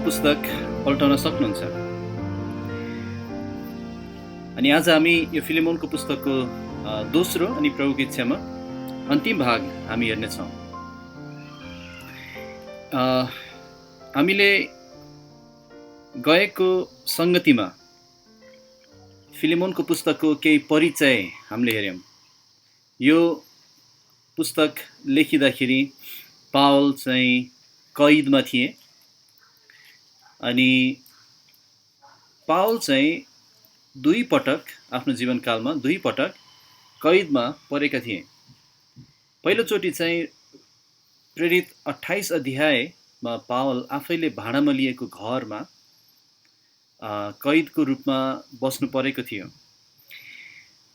पुस्तक पल्टाउन सक्नुहुन्छ। अनि आज हामी यो फिलेमोनको पुस्तकको दोस्रो अनि प्रभुको इच्छामा अन्तिम भाग हामी हेर्नेछौँ। हामीले गएको संगतिमा फिलेमोनको पुस्तकको केही परिचय हामीले हेर्यौँ। यो पुस्तक लेखिँदाखेरि पावल चाहिँ कैदमा थिए अनि पावल चाहिँ दुई पटक आफ्नो जीवनकालमा कैदमा परेका थिए। पहिलोचोटि चाहिँ प्रेरित 28 अध्यायमा पावल आफैले भाडामा लिएको घरमा कैदको रूपमा बस्नु परेको थियो।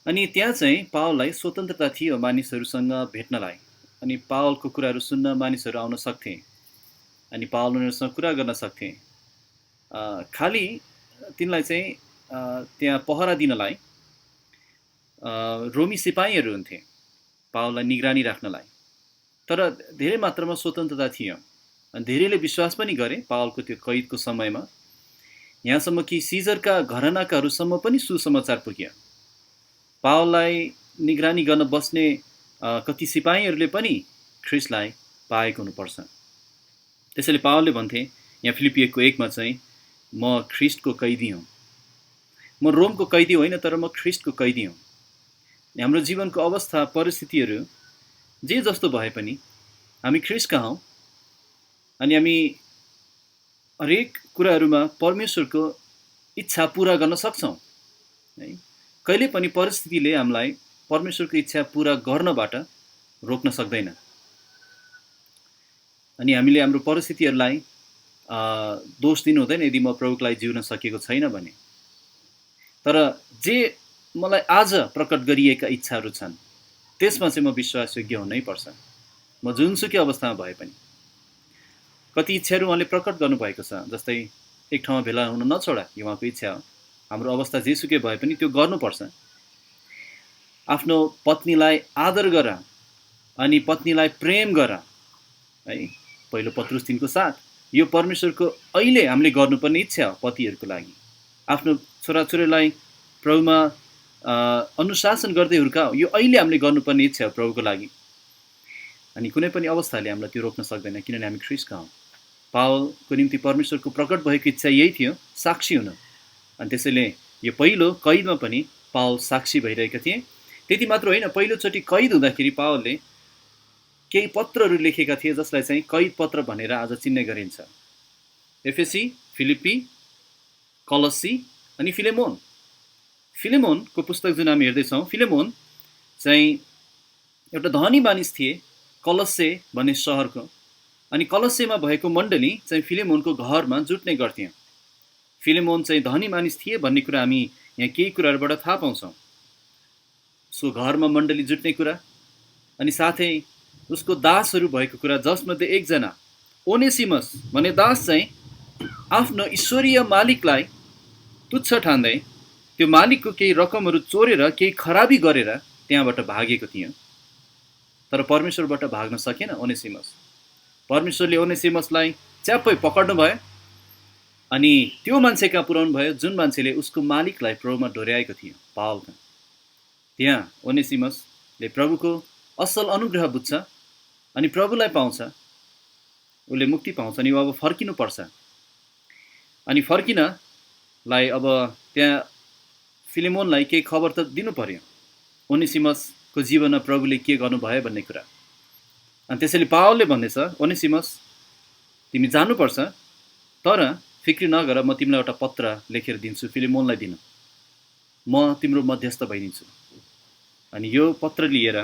अनि त्यहाँ चाहिँ पावललाई स्वतन्त्रता थियो मानिसहरूसँग भेट्नलाई। अनि पावलको कुराहरू सुन्न मानिसहरू आउन सक्थे अनि पावल उनीहरूसँग कुरा गर्न सक्थे। खालि तिनलाई चाहिँ त्यहाँ पहरा दिनलाई रोमी सिपाहीहरू हुन्थे पावललाई निगरानी राख्नलाई। तर धेरै मात्रामा स्वतन्त्रता थियो अनि धेरैले विश्वास पनि गरे पावलको त्यो कैदको समयमा, यहाँसम्म कि सिजरका घरानाकाहरूसम्म पनि सुसमाचार पुग्यो। पावललाई निगरानी गर्न बस्ने कति सिपाहीहरूले पनि ख्रिस्टलाई पाएको हुनुपर्छ। त्यसैले पावलले भन्थे यहाँ फिलिपिएको 1 चाहिँ म ख्रिस्टको कैदी हुँ, म रोमको कैदी होइन तर म ख्रिस्टको कैदी हुँ। हाम्रो जीवनको अवस्था परिस्थितिहरू जे जस्तो भए पनि हामी ख्रिस्टका हौँ अनि हामी हरेक कुराहरूमा परमेश्वरको इच्छा पुरा गर्न सक्छौँ है। कहिले पनि परिस्थितिले हामीलाई परमेश्वरको इच्छा पुरा गर्नबाट रोक्न सक्दैन। अनि हामीले हाम्रो परिस्थितिहरूलाई दोष दिनु हुँदैन यदि म प्रभुको लागि जिउन सकेको छैन भने। तर जे मलाई आज प्रकट गरिएका इच्छाहरू छन् त्यसमा चाहिँ म विश्वासयोग्य हुनै पर्छ, म जुनसुकै अवस्थामा भए पनि। कति इच्छाहरू उहाँले प्रकट गर्नुभएको छ, जस्तै एक ठाउँमा भेला हुन नछोडा, यो उहाँको इच्छा हो। हाम्रो अवस्था जेसुकै भए पनि त्यो गर्नुपर्छ। आफ्नो पत्नीलाई आदर गर अनि पत्नीलाई प्रेम गर है, पहिलो पत्रुस 3:7। यो परमेश्वरको अहिले हामीले गर्नुपर्ने इच्छा हो पतिहरूको लागि। आफ्नो छोराछोरीलाई प्रभुमा अनुशासन गर्दै हुर्काऊ, यो अहिले हामीले गर्नुपर्ने इच्छा हो प्रभुको लागि। अनि कुनै पनि अवस्थाले हामीलाई त्यो रोक्न सक्दैन किनभने हामी ख्रिस्टका हौँ। पावलको निम्ति परमेश्वरको प्रकट भएको इच्छा यही थियो, साक्षी हुनु। अनि त्यसैले यो पहिलो कैदमा पनि पावल साक्षी भइरहेका थिए। त्यति मात्र होइन, पहिलोचोटि कैद हुँदाखेरि पावलले केही पत्रहरू लेखेका थिए जसलाई चाहिँ कैद पत्र भनेर आज चिन्ने गरिन्छ। एफेसी, फिलिप्पी, कलस्सी अनि फिलेमोन। फिलेमोनको पुस्तक जुन हामी हेर्दैछौँ, फिलेमोन चाहिँ एउटा धनी मानिस थिए कलस्से भन्ने सहरको। अनि कलस्सेमा भएको मण्डली चाहिँ फिलेमोनको घरमा जुट्ने गर्थ्यो। फिलेमोन चाहिँ धनी मानिस थिए भन्ने कुरा हामी यहाँ केही कुराहरूबाट थाहा पाउँछौँ। उसको घरमा मण्डली जुट्ने कुरा अनि साथै उसको दासहरू भएको कुरा, जसमध्ये एकजना ओनेसिमस भन्ने दास चाहिँ आफ्नो ईश्वरीय मालिकलाई तुच्छ ठान्दै त्यो मालिकको केही रकमहरू चोरेर केही खराबी गरेर त्यहाँबाट भागेको थियो। तर परमेश्वरबाट भाग्न सकेन ओनेसिमस। परमेश्वरले ओनेसिमसलाई च्याप्पै पक्ड्नु भयो अनि त्यो मान्छे कहाँ पुर्याउनु भयो जुन मान्छेले उसको मालिकलाई प्रभुमा डोर्याएको थियो, पावलका। त्यहाँ ओनेसिमसले प्रभुको असल अनुग्रह बुझ्छ अनि प्रभुलाई पाउँछ, उसले मुक्ति पाउँछ अनि अब फर्किनु पर्छ। अनि फर्किनलाई अब त्यहाँ फिलेमोनलाई केही खबर त दिनु पर्यो ओनेसिमसको जीवनमा प्रभुले के गर्नुभयो भन्ने कुरा। अनि त्यसैले पावलले भन्दैछ, ओनेसिमस तिमी जानुपर्छ, तर फिक्री नगर, म तिमीलाई एउटा पत्र लेखेर दिन्छु फिलेमोनलाई दिनु, म तिम्रो मध्यस्थ भइदिन्छु। अनि यो पत्र लिएर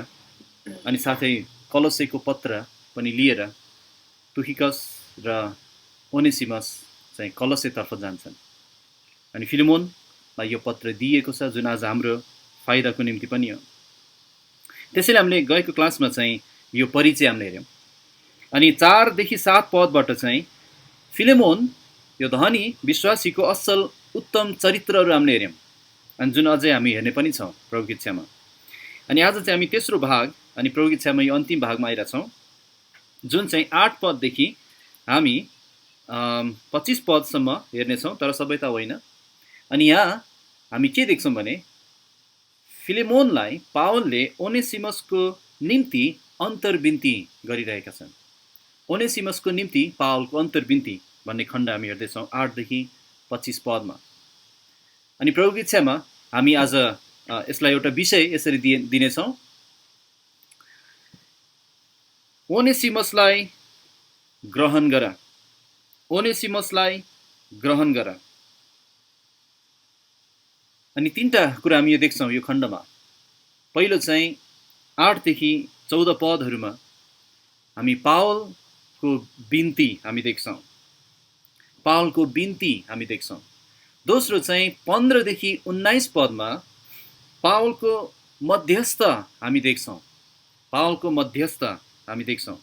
अनि साथै कलस्सेको पत्र पनि लिएर तुखिकस र ओनेसिमस चाहिँ कलस्सेतर्फ जान्छन्। अनि फिलेमोनलाई यो पत्र दिएको छ जुन आज हाम्रो फाइदाको निम्ति पनि हो। त्यसैले हामीले गएको क्लासमा चाहिँ यो परिचय हामीले हेऱ्यौँ। अनि 4देखि 7 पदबाट चाहिँ फिलेमोन यो धनी विश्वासीको असल उत्तम चरित्रहरू हामीले हेऱ्यौँ अनि जुन अझै हामी हेर्ने पनि छौँ प्रभुको इच्छामा। अनि आज चाहिँ हामी तेस्रो भाग अनि प्रभुको इच्छामा यो अन्तिम भागमा आइरहेछौँ जुन चाहिँ 8 पददेखि हामी 25 पदसम्म हेर्नेछौँ, तर सबै त होइन। अनि यहाँ हामी के देख्छौँ भने फिलेमोनलाई पावलले ओनेसिमसको निम्ति अन्तर्विन्ती गरिरहेका छन्। ओनेसिमसको निम्ति पावलको अन्तर्विन्ती भन्ने खण्ड हामी हेर्दैछौँ 8 देखि 25 पदमा। अनि प्रभुको इच्छामा हामी आज यसलाई एउटा विषय यसरी दिनेछौँ, ओनेसिमसलाई ग्रहण गर। ओनेसिमसलाई ग्रहण गर। अनि 3टा कुरा हामी यो देख्छौँ यो खण्डमा। पहिलो चाहिँ 8 देखि 14 पदहरूमा हामी पावलको बिन्ती हामी देख्छौँ। पावलको बिन्ती हामी देख्छौँ। दोस्रो चाहिँ 15 देखि 19 पदमा पावलको मध्यस्थ हामी देख्छौँ। पावलको मध्यस्थ हामी देख्छौँ।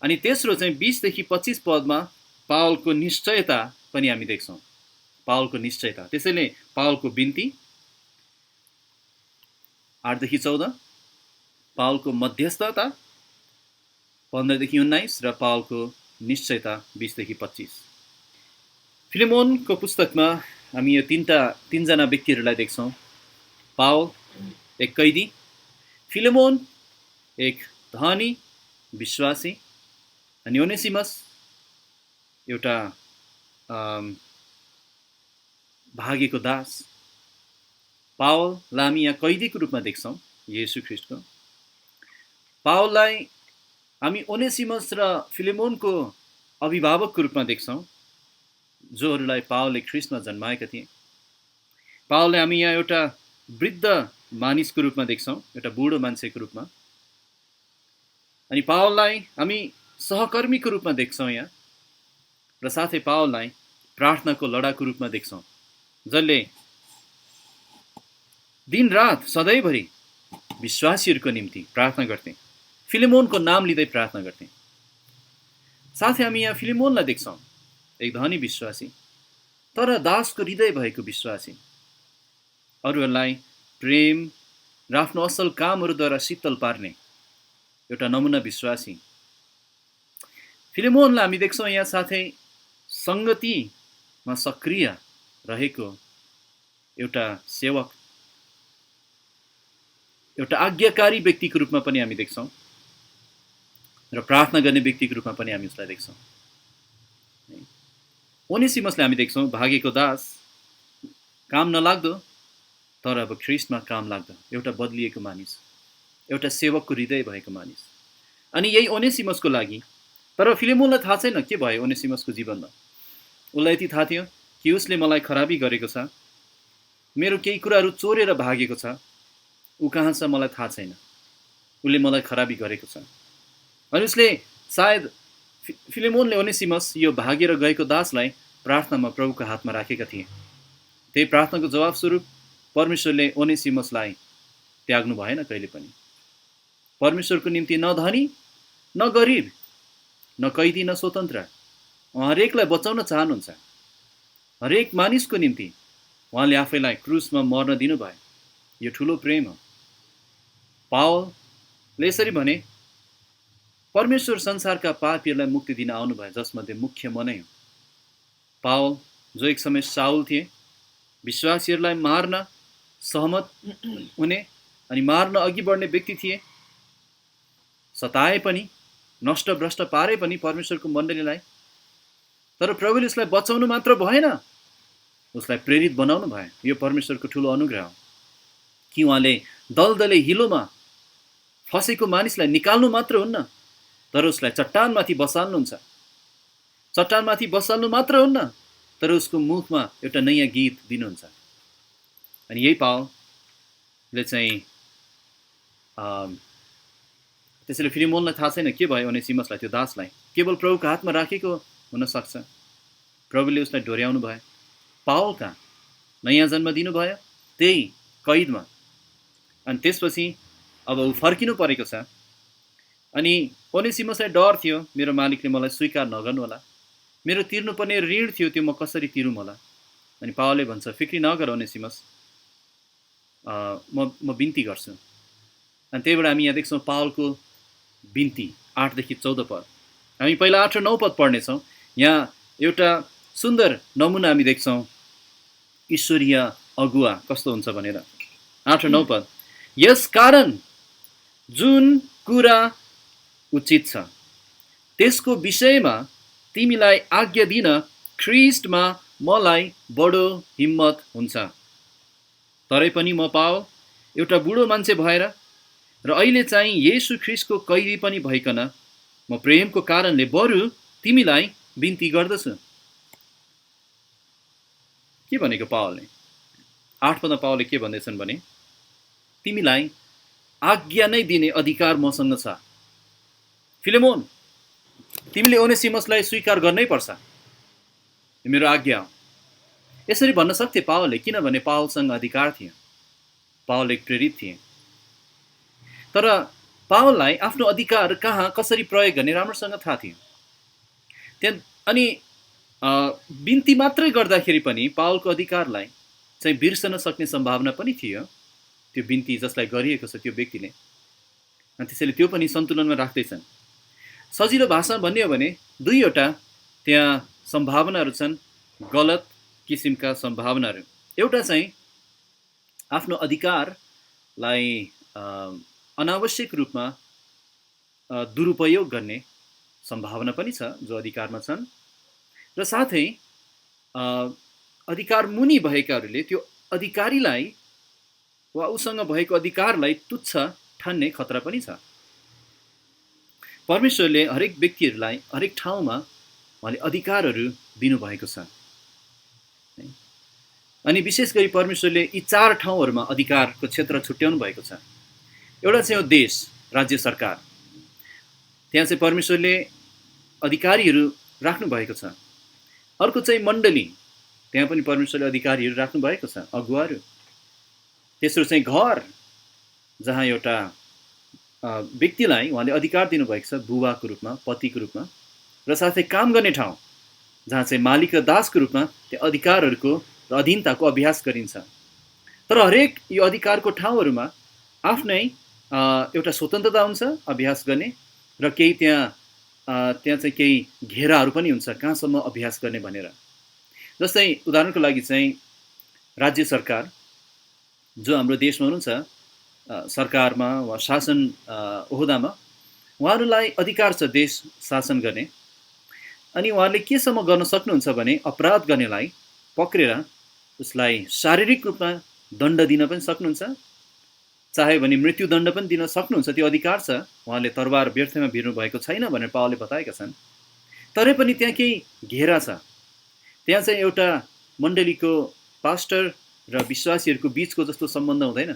अनि तेस्रो चाहिँ 20 देखि 25 पदमा पावलको निश्चयता पनि हामी देख्छौँ। पावलको निश्चयता। त्यसैले पावलको बिन्ती 8 देखि 14, पावलको मध्यस्थता 15 देखि 19 र पावलको निश्चयता 20 देखि 25। फिलेमोनको पुस्तकमा हामी यो तीनजना व्यक्तिहरूलाई देख्छौँ। पावल एक कैदी, फिलेमोन एक धनी विश्वासी, अनि ओनेसिमस एउटा भागेको दास। पावललाई हामी यहाँ कैदीको रूपमा देख्छौँ येशू ख्रीष्टको। पावललाई हामी ओनेसिमस र फिलेमोनको अभिभावकको रूपमा देख्छौँ, जोहरूलाई पावलले ख्रीष्टमा जन्माएका थिए। पावलले हामी यहाँ एउटा वृद्ध मानिसको रूपमा देख्छौँ, एउटा बुढो मान्छेको रूपमा। अनि पावललाई हामी सहकर्मीको रूपमा देख्छौँ यहाँ, र साथै पावललाई प्रार्थनाको लडाको रूपमा देख्छौँ, जसले दिनरात सधैँभरि विश्वासीहरूको निम्ति प्रार्थना गर्थे, फिलेमोनको नाम लिँदै प्रार्थना गर्थे। साथै हामी यहाँ फिलेमोनलाई देख्छौँ, एक धनी विश्वासी तर दासको हृदय भएको विश्वासी, अरूहरूलाई प्रेम र आफ्नो असल कामहरूद्वारा शीतल पार्ने एउटा नमुना विश्वासी। फिलेमोनलाई हामी देख्छौँ यहाँ साथै सङ्गतिमा सक्रिय रहेको एउटा सेवक, एउटा आज्ञाकारी व्यक्तिको रूपमा पनि हामी देख्छौँ, र प्रार्थना गर्ने व्यक्तिको रूपमा पनि हामी उसलाई देख्छौँ। ओनेसिमसलाई हामी देख्छौँ भागेको दास, काम नलाग्दो तर अब ख्रीष्टमा काम लाग्दो एउटा बदलिएको मानिस, एउटा सेवकको हृदय भएको मानिस। अनि यही ओनेसिमसको लागि, तर फिलेमोनलाई थाहा छैन के भयो ओनेसिमसको जीवनमा। उसलाई यति थाहा थियो कि उसले मलाई खराबी गरेको छ, मेरो केही कुराहरू चोरेर भागेको छ, ऊ कहाँ छ मलाई थाहा छैन, उसले मलाई खराबी गरेको छ। अनि उसले सायद फिलेमोनले ओनेसिमस यो भागेर गएको दासलाई प्रार्थनामा प्रभुको हातमा राखेका थिए। त्यही प्रार्थनाको जवाब स्वरूप परमेश्वरले ओनेसिमसलाई त्याग्नु भएन कहिले पनि। परमेश्वरको निम्ति न धनी न गरिब, न कैदी न स्वतन्त्र, उहाँ हरेकलाई बचाउन चाहनुहुन्छ। हरेक मानिसको निम्ति उहाँले आफैलाई क्रुसमा मर्न दिनुभयो। यो ठुलो प्रेम हो। पावलले यसरी भने, परमेश्वर संसारका पापीहरूलाई मुक्ति दिन आउनुभयो, जसमध्ये मुख्य म नै हो। पावल जो एक समय साउल थिए, विश्वासीहरूलाई मार्न सहमत हुने अनि मार्न अघि बढ्ने व्यक्ति थिए, सताए पनि, नष्ट भ्रष्ट पारे पनि परमेश्वरको मण्डलीलाई, तर प्रभुले उसलाई बचाउनु मात्र भएन, उसलाई प्रेरित बनाउनु भयो। यो परमेश्वरको ठुलो अनुग्रह हो कि उहाँले दलदले हिलोमा फसेको मानिसलाई निकाल्नु मात्र हुन्न, तर उसलाई चट्टानमाथि बसाल्नुहुन्छ। चट्टानमाथि बसाल्नु मात्र हुन्न, तर उसको मुखमा एउटा नयाँ गीत दिनुहुन्छ। अनि यही पावलले चाहिँ त्यसैले फिलेमोनलाई थाहा छैन के भयो ओनेसिमसलाई, त्यो दासलाई केवल प्रभुको हातमा राखेको हुनसक्छ। प्रभुले उसलाई डोर्याउनु भयो, पावल कहाँ नयाँ जन्म दिनुभयो त्यही कैदमा। अनि त्यसपछि अब ऊ फर्किनु परेको छ। अनि ओनेसिमसलाई डर थियो, मेरो मालिकले मलाई स्वीकार नगर्नु होला, मेरो तिर्नुपर्ने ऋण थियो त्यो म कसरी तिरौँ होला। अनि पावलले भन्छ, फिक्री नगर ओनेसिमस, म बिन्ती गर्छु। अनि त्यही भएर हामी यहाँ देख्छौँ पावलको बिन्ती 8 देखि 14 पद। हामी पहिला 8 र 9 पद पढ्नेछौँ। यहाँ एउटा सुन्दर नमुना हामी देख्छौँ ईश्वरीय अगुवा कस्तो हुन्छ भनेर। 8 र 9 पद, यस कारण जुन कुरा उचित छ त्यसको विषयमा तिमीलाई आज्ञा दिन ख्रिस्टमा मलाई बडो हिम्मत हुन्छ। तरै पनि म पावल एउटा बुढो मान्छे भएर र अहिले चाहिँ येशू ख्रिस्टको कैदी पनि भइकन म प्रेमको कारणले बरु तिमीलाई बिन्ती गर्दछु। के भनेको पावलले? 8 पदमा पावलले के भन्दैछन् भने तिमीलाई आज्ञा नै दिने अधिकार मसँग छ। फिलेमोन, तिमीले ओनेसिमसलाई स्वीकार गर्नै पर्छ, यो मेरो आज्ञा हो। यसरी भन्न सक्थे पावलले, किनभने पावलसँग अधिकार थियो, पावल एक प्रेरित थिए। तर पावललाई आफ्नो अधिकार कहाँ कसरी प्रयोग गर्ने राम्रोसँग थाहा थियो। अनि बिन्ती मात्रै गर्दाखेरि पनि पावलको अधिकारलाई चाहिँ बिर्सन सक्ने सम्भावना पनि थियो, त्यो बिन्ती जसलाई गरिएको छ त्यो व्यक्तिले। अनि त्यसैले त्यो पनि सन्तुलनमा राख्दैछन्। सजिलो भाषामा भन्ने हो भने दुईवटा त्यहाँ सम्भावनाहरू छन्, गलत किसिमका सम्भावनाहरू। एउटा चाहिँ आफ्नो अधिकारलाई अनावश्यक रूपमा दुरुपयोग गर्ने सम्भावना पनि छ जो अधिकारमा छन्, र साथै अधिकार मुनि भएकाहरूले त्यो अधिकारीलाई वा उसँग भएको अधिकारलाई तुच्छ ठान्ने खतरा पनि छ। परमेश्वरले हरेक व्यक्तिहरूलाई हरेक ठाउँमा उहाँले अधिकारहरू दिनुभएको छ। अनि विशेष गरी परमेश्वरले यी 4 ठाउँहरूमा अधिकारको क्षेत्र छुट्याउनु भएको छ। एउटा चाहिँ हो देश, राज्य सरकार, त्यहाँ चाहिँ परमेश्वरले अधिकारीहरू राख्नु भएको छ। अर्को चाहिँ मण्डली, त्यहाँ पनि परमेश्वरले अधिकारीहरू राख्नु भएको छ, अगुवाहरू। तेस्रो चाहिँ घर, जहाँ एउटा व्यक्तिलाई उहाँले अधिकार दिनुभएको छ बुबाको रूपमा, पतिको रूपमा, र साथै काम गर्ने ठाउँ जहाँ चाहिँ मालिक र दासको रूपमा त्यो अधिकारहरूको र अधीनताको अभ्यास गरिन्छ। तर हरेक यो अधिकारको ठाउँहरूमा आफ्नै एउटा स्वतन्त्रता हुन्छ अभ्यास गर्ने, र केही त्यहाँ चाहिँ केही घेराहरू पनि हुन्छ कहाँसम्म अभ्यास गर्ने भनेर। जस्तै उदाहरणको लागि चाहिँ राज्य सरकार जो हाम्रो देशमा हुनुहुन्छ, सरकारमा वा शासन ओहदामा, उहाँहरूलाई अधिकार छ देश शासन गर्ने। अनि उहाँहरूले केसम्म गर्न सक्नुहुन्छ भने अपराध गर्नेलाई पक्रेर उसलाई शारीरिक रूपमा दण्ड दिन पनि सक्नुहुन्छ, चाहे भने मृत्युदण्ड पनि दिन सक्नुहुन्छ, त्यो अधिकार छ। उहाँले तरबार व्यर्थमा भिर्नु भएको छैन भनेर पावलले बताएका छन्। तरै पनि त्यहाँ केही घेरा छ। त्यहाँ चाहिँ एउटा मण्डलीको पास्टर र विश्वासीहरूको बिचको जस्तो सम्बन्ध हुँदैन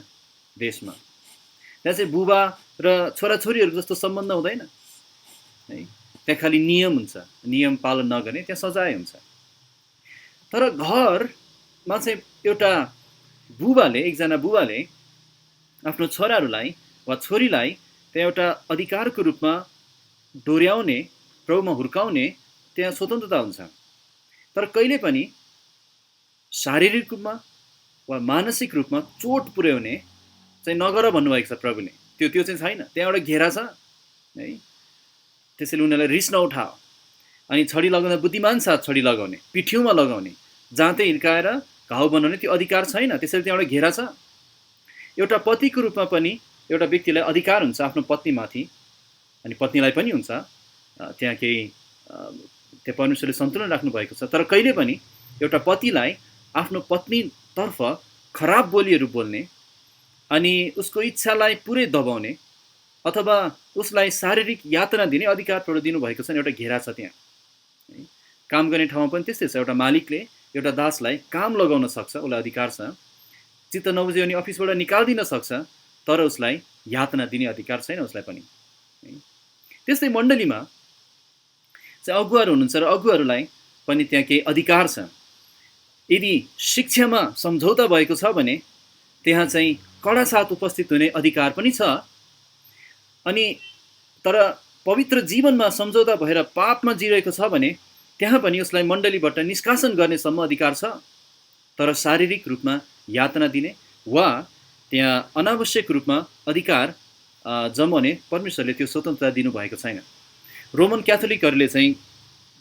देशमा। त्यहाँ चाहिँ बुबा र छोराछोरीहरू जस्तो सम्बन्ध हुँदैन है। त्यहाँ खालि नियम हुन्छ, नियम पालन नगर्ने त्यहाँ सजाय हुन्छ। तर घरमा चाहिँ एउटा बुबाले, एकजना बुबाले आफ्नो छोराहरूलाई वा छोरीलाई त्यहाँ एउटा अधिकारको रूपमा डोर्याउने, प्रभुमा हुर्काउने त्यहाँ स्वतन्त्रता हुन्छ। तर कहिले पनि शारीरिक रूपमा वा मानसिक रूपमा चोट पुर्याउने चाहिँ नगर भन्नुभएको छ प्रभुले। त्यो चाहिँ छैन, त्यहाँ एउटा घेरा छ है। त्यसैले उनीहरूलाई रिस नउठाओ। अनि छडी लगाउँदा बुद्धिमान साथ छडी लगाउने, पिठ्यौमा लगाउने, जाँतै हिर्काएर घाउ बनाउने त्यो अधिकार छैन। त्यसैले त्यहाँ एउटा घेरा छ। एउटा पतिको रूपमा पनि एउटा व्यक्तिलाई अधिकार हुन्छ आफ्नो पत्नीमाथि, अनि पत्नीलाई पनि हुन्छ। त्यहाँ केही त्यहाँ परमेश्वरले सन्तुलन राख्नु भएको छ। तर कहिले पनि एउटा पतिलाई आफ्नो पत्नीतर्फ खराब बोलीहरू बोल्ने अनि उसको इच्छालाई पुरै दबाउने अथवा उसलाई शारीरिक यातना दिने अधिकार प्रभु दिनुभएको छ। एउटा घेरा छ त्यहाँ। काम गर्ने ठाउँमा पनि त्यस्तै छ। एउटा मालिकले एउटा दासलाई काम लगाउन सक्छ, उसलाई अधिकार छ। चित्त नबुझ्यो भने अफिसबाट निकालिदिन सक्छ, तर उसलाई यातना दिने अधिकार छैन उसलाई पनि। त्यस्तै मण्डलीमा चाहिँ अगुवाहरू हुनुहुन्छ र अगुवाहरूलाई पनि त्यहाँ केही अधिकार छ। यदि शिक्षामा सम्झौता भएको छ भने त्यहाँ चाहिँ कडा साथ उपस्थित हुने अधिकार पनि छ। अनि तर पवित्र जीवनमा सम्झौता भएर पापमा जिरहेको छ भने त्यहाँ पनि उसलाई मण्डलीबाट निष्कासन गर्नेसम्म अधिकार छ। तर शारीरिक रूपमा यातना दिने वा त्यहाँ अनावश्यक रूपमा अधिकार जमाउने परमेश्वरले त्यो स्वतन्त्रता दिनुभएको छैन। रोमन क्याथोलिकहरूले चाहिँ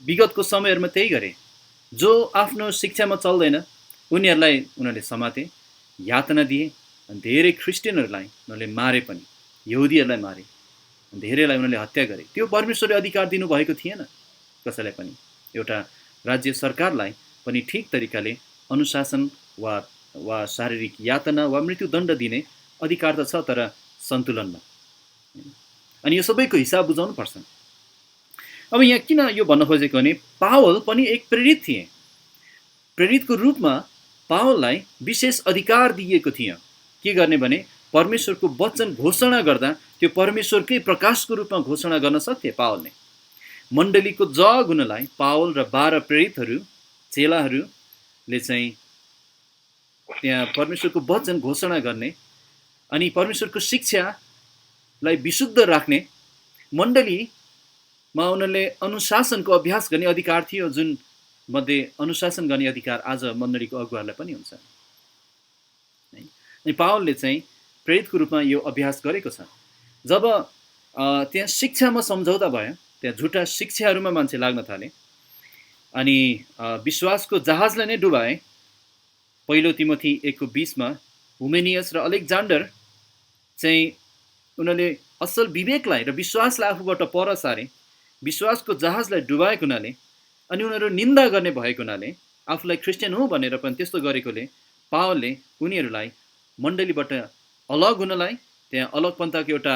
विगतको समयहरूमा त्यही गरे। जो आफ्नो शिक्षामा चल्दैन उनीहरूले समाते, यातना दिए, अनि धेरै क्रिस्चियनहरूलाई उनीहरूले मारे पनि, यहुदीहरूलाई मारे, धेरैलाई उनीहरूले हत्या गरे। त्यो परमेश्वरले अधिकार दिनुभएको थिएन कसैलाई पनि। एउटा राज्य सरकारलाई पनि ठिक तरिकाले अनुशासन वा शारीरिक यातना वा मृत्युदण्ड दिने अधिकार त छ, तर सन्तुलनमा। अनि यो सबैको हिसाब बुझाउनु पर्छ। अब यहाँ किन यो भन्न खोजेको भने पावल पनि एक प्रेरित थिए। प्रेरितको रूपमा पावललाई विशेष अधिकार दिएको थियो। के गर्ने भने परमेश्वरको वचन घोषणा गर्दा त्यो परमेश्वरकै प्रकाशको रूपमा घोषणा गर्न सक्थे पावलले। मण्डलीको जग हुनलाई पावल र 12 प्रेरितहरू, चेलाहरूले चाहिँ त्यहाँ परमेश्वरको वचन घोषणा गर्ने अनि परमेश्वरको शिक्षालाई विशुद्ध राख्ने, मण्डलीमा उनीहरूले अनुशासनको अभ्यास गर्ने अधिकार थियो, जुन मध्ये अनुशासन गर्ने अधिकार आज मण्डलीको अगुवाहरूलाई पनि हुन्छ। अनि पावलले चाहिँ प्रेरितको रूपमा यो अभ्यास गरेको छ। जब त्यहाँ शिक्षामा सम्झौता भयो, त्यहाँ झुटा शिक्षाहरूमा मान्छे लाग्न थाले अनि विश्वासको जहाजलाई नै डुबाए। पहिलो तिमोथी 1:20 हुमेनियस र अलेक्जान्डर चाहिँ उनीहरूले असल विवेकलाई र विश्वासलाई आफूबाट पर सारे, विश्वासको जहाजलाई डुबाएको हुनाले अनि उनीहरू निन्दा गर्ने भएको हुनाले, आफूलाई क्रिस्चियन हो भनेर पनि त्यस्तो गरेकोले पावलले उनीहरूलाई मण्डलीबाट अलग हुनलाई, त्यहाँ अलगपन्थाको एउटा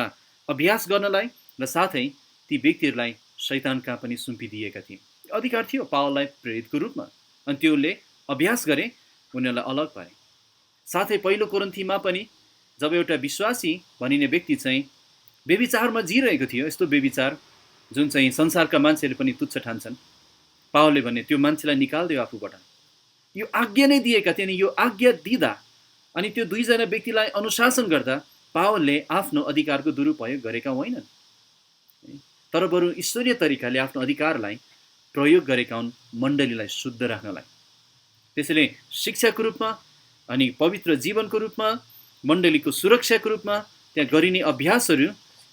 अभ्यास गर्नलाई र साथै ती व्यक्तिहरूलाई शैतान कहाँ पनि सुम्पिदिएका थिए। अधिकार थियो पावललाई प्रेरितको रूपमा, अनि त्योले अभ्यास गरे, उनीहरूलाई अलग पारे। साथै पहिलो कोरिन्थीमा पनि जब एउटा विश्वासी भनिने व्यक्ति चाहिँ व्यभिचारमा जिरहेको थियो, यस्तो व्यभिचार जुन चाहिँ संसारका मान्छेहरूले पनि तुच्छ ठान्छन्, पावलले भने त्यो मान्छेलाई निकालिदियो आफूबाट। यो आज्ञा नै दिएका थिए। अनि यो आज्ञा दिँदा अनि त्यो दुईजना व्यक्तिलाई अनुशासन गर्दा पावलले आफ्नो अधिकारको दुरुपयोग गरेका होइनन्, तर बरु ईश्वरीय तरिकाले आफ्नो अधिकारलाई प्रयोग गरेका हुन् मण्डलीलाई शुद्ध राख्नलाई। त्यसैले शिक्षाको रूपमा अनि पवित्र जीवनको रूपमा, मण्डलीको सुरक्षाको रूपमा त्यहाँ गरिने अभ्यासहरू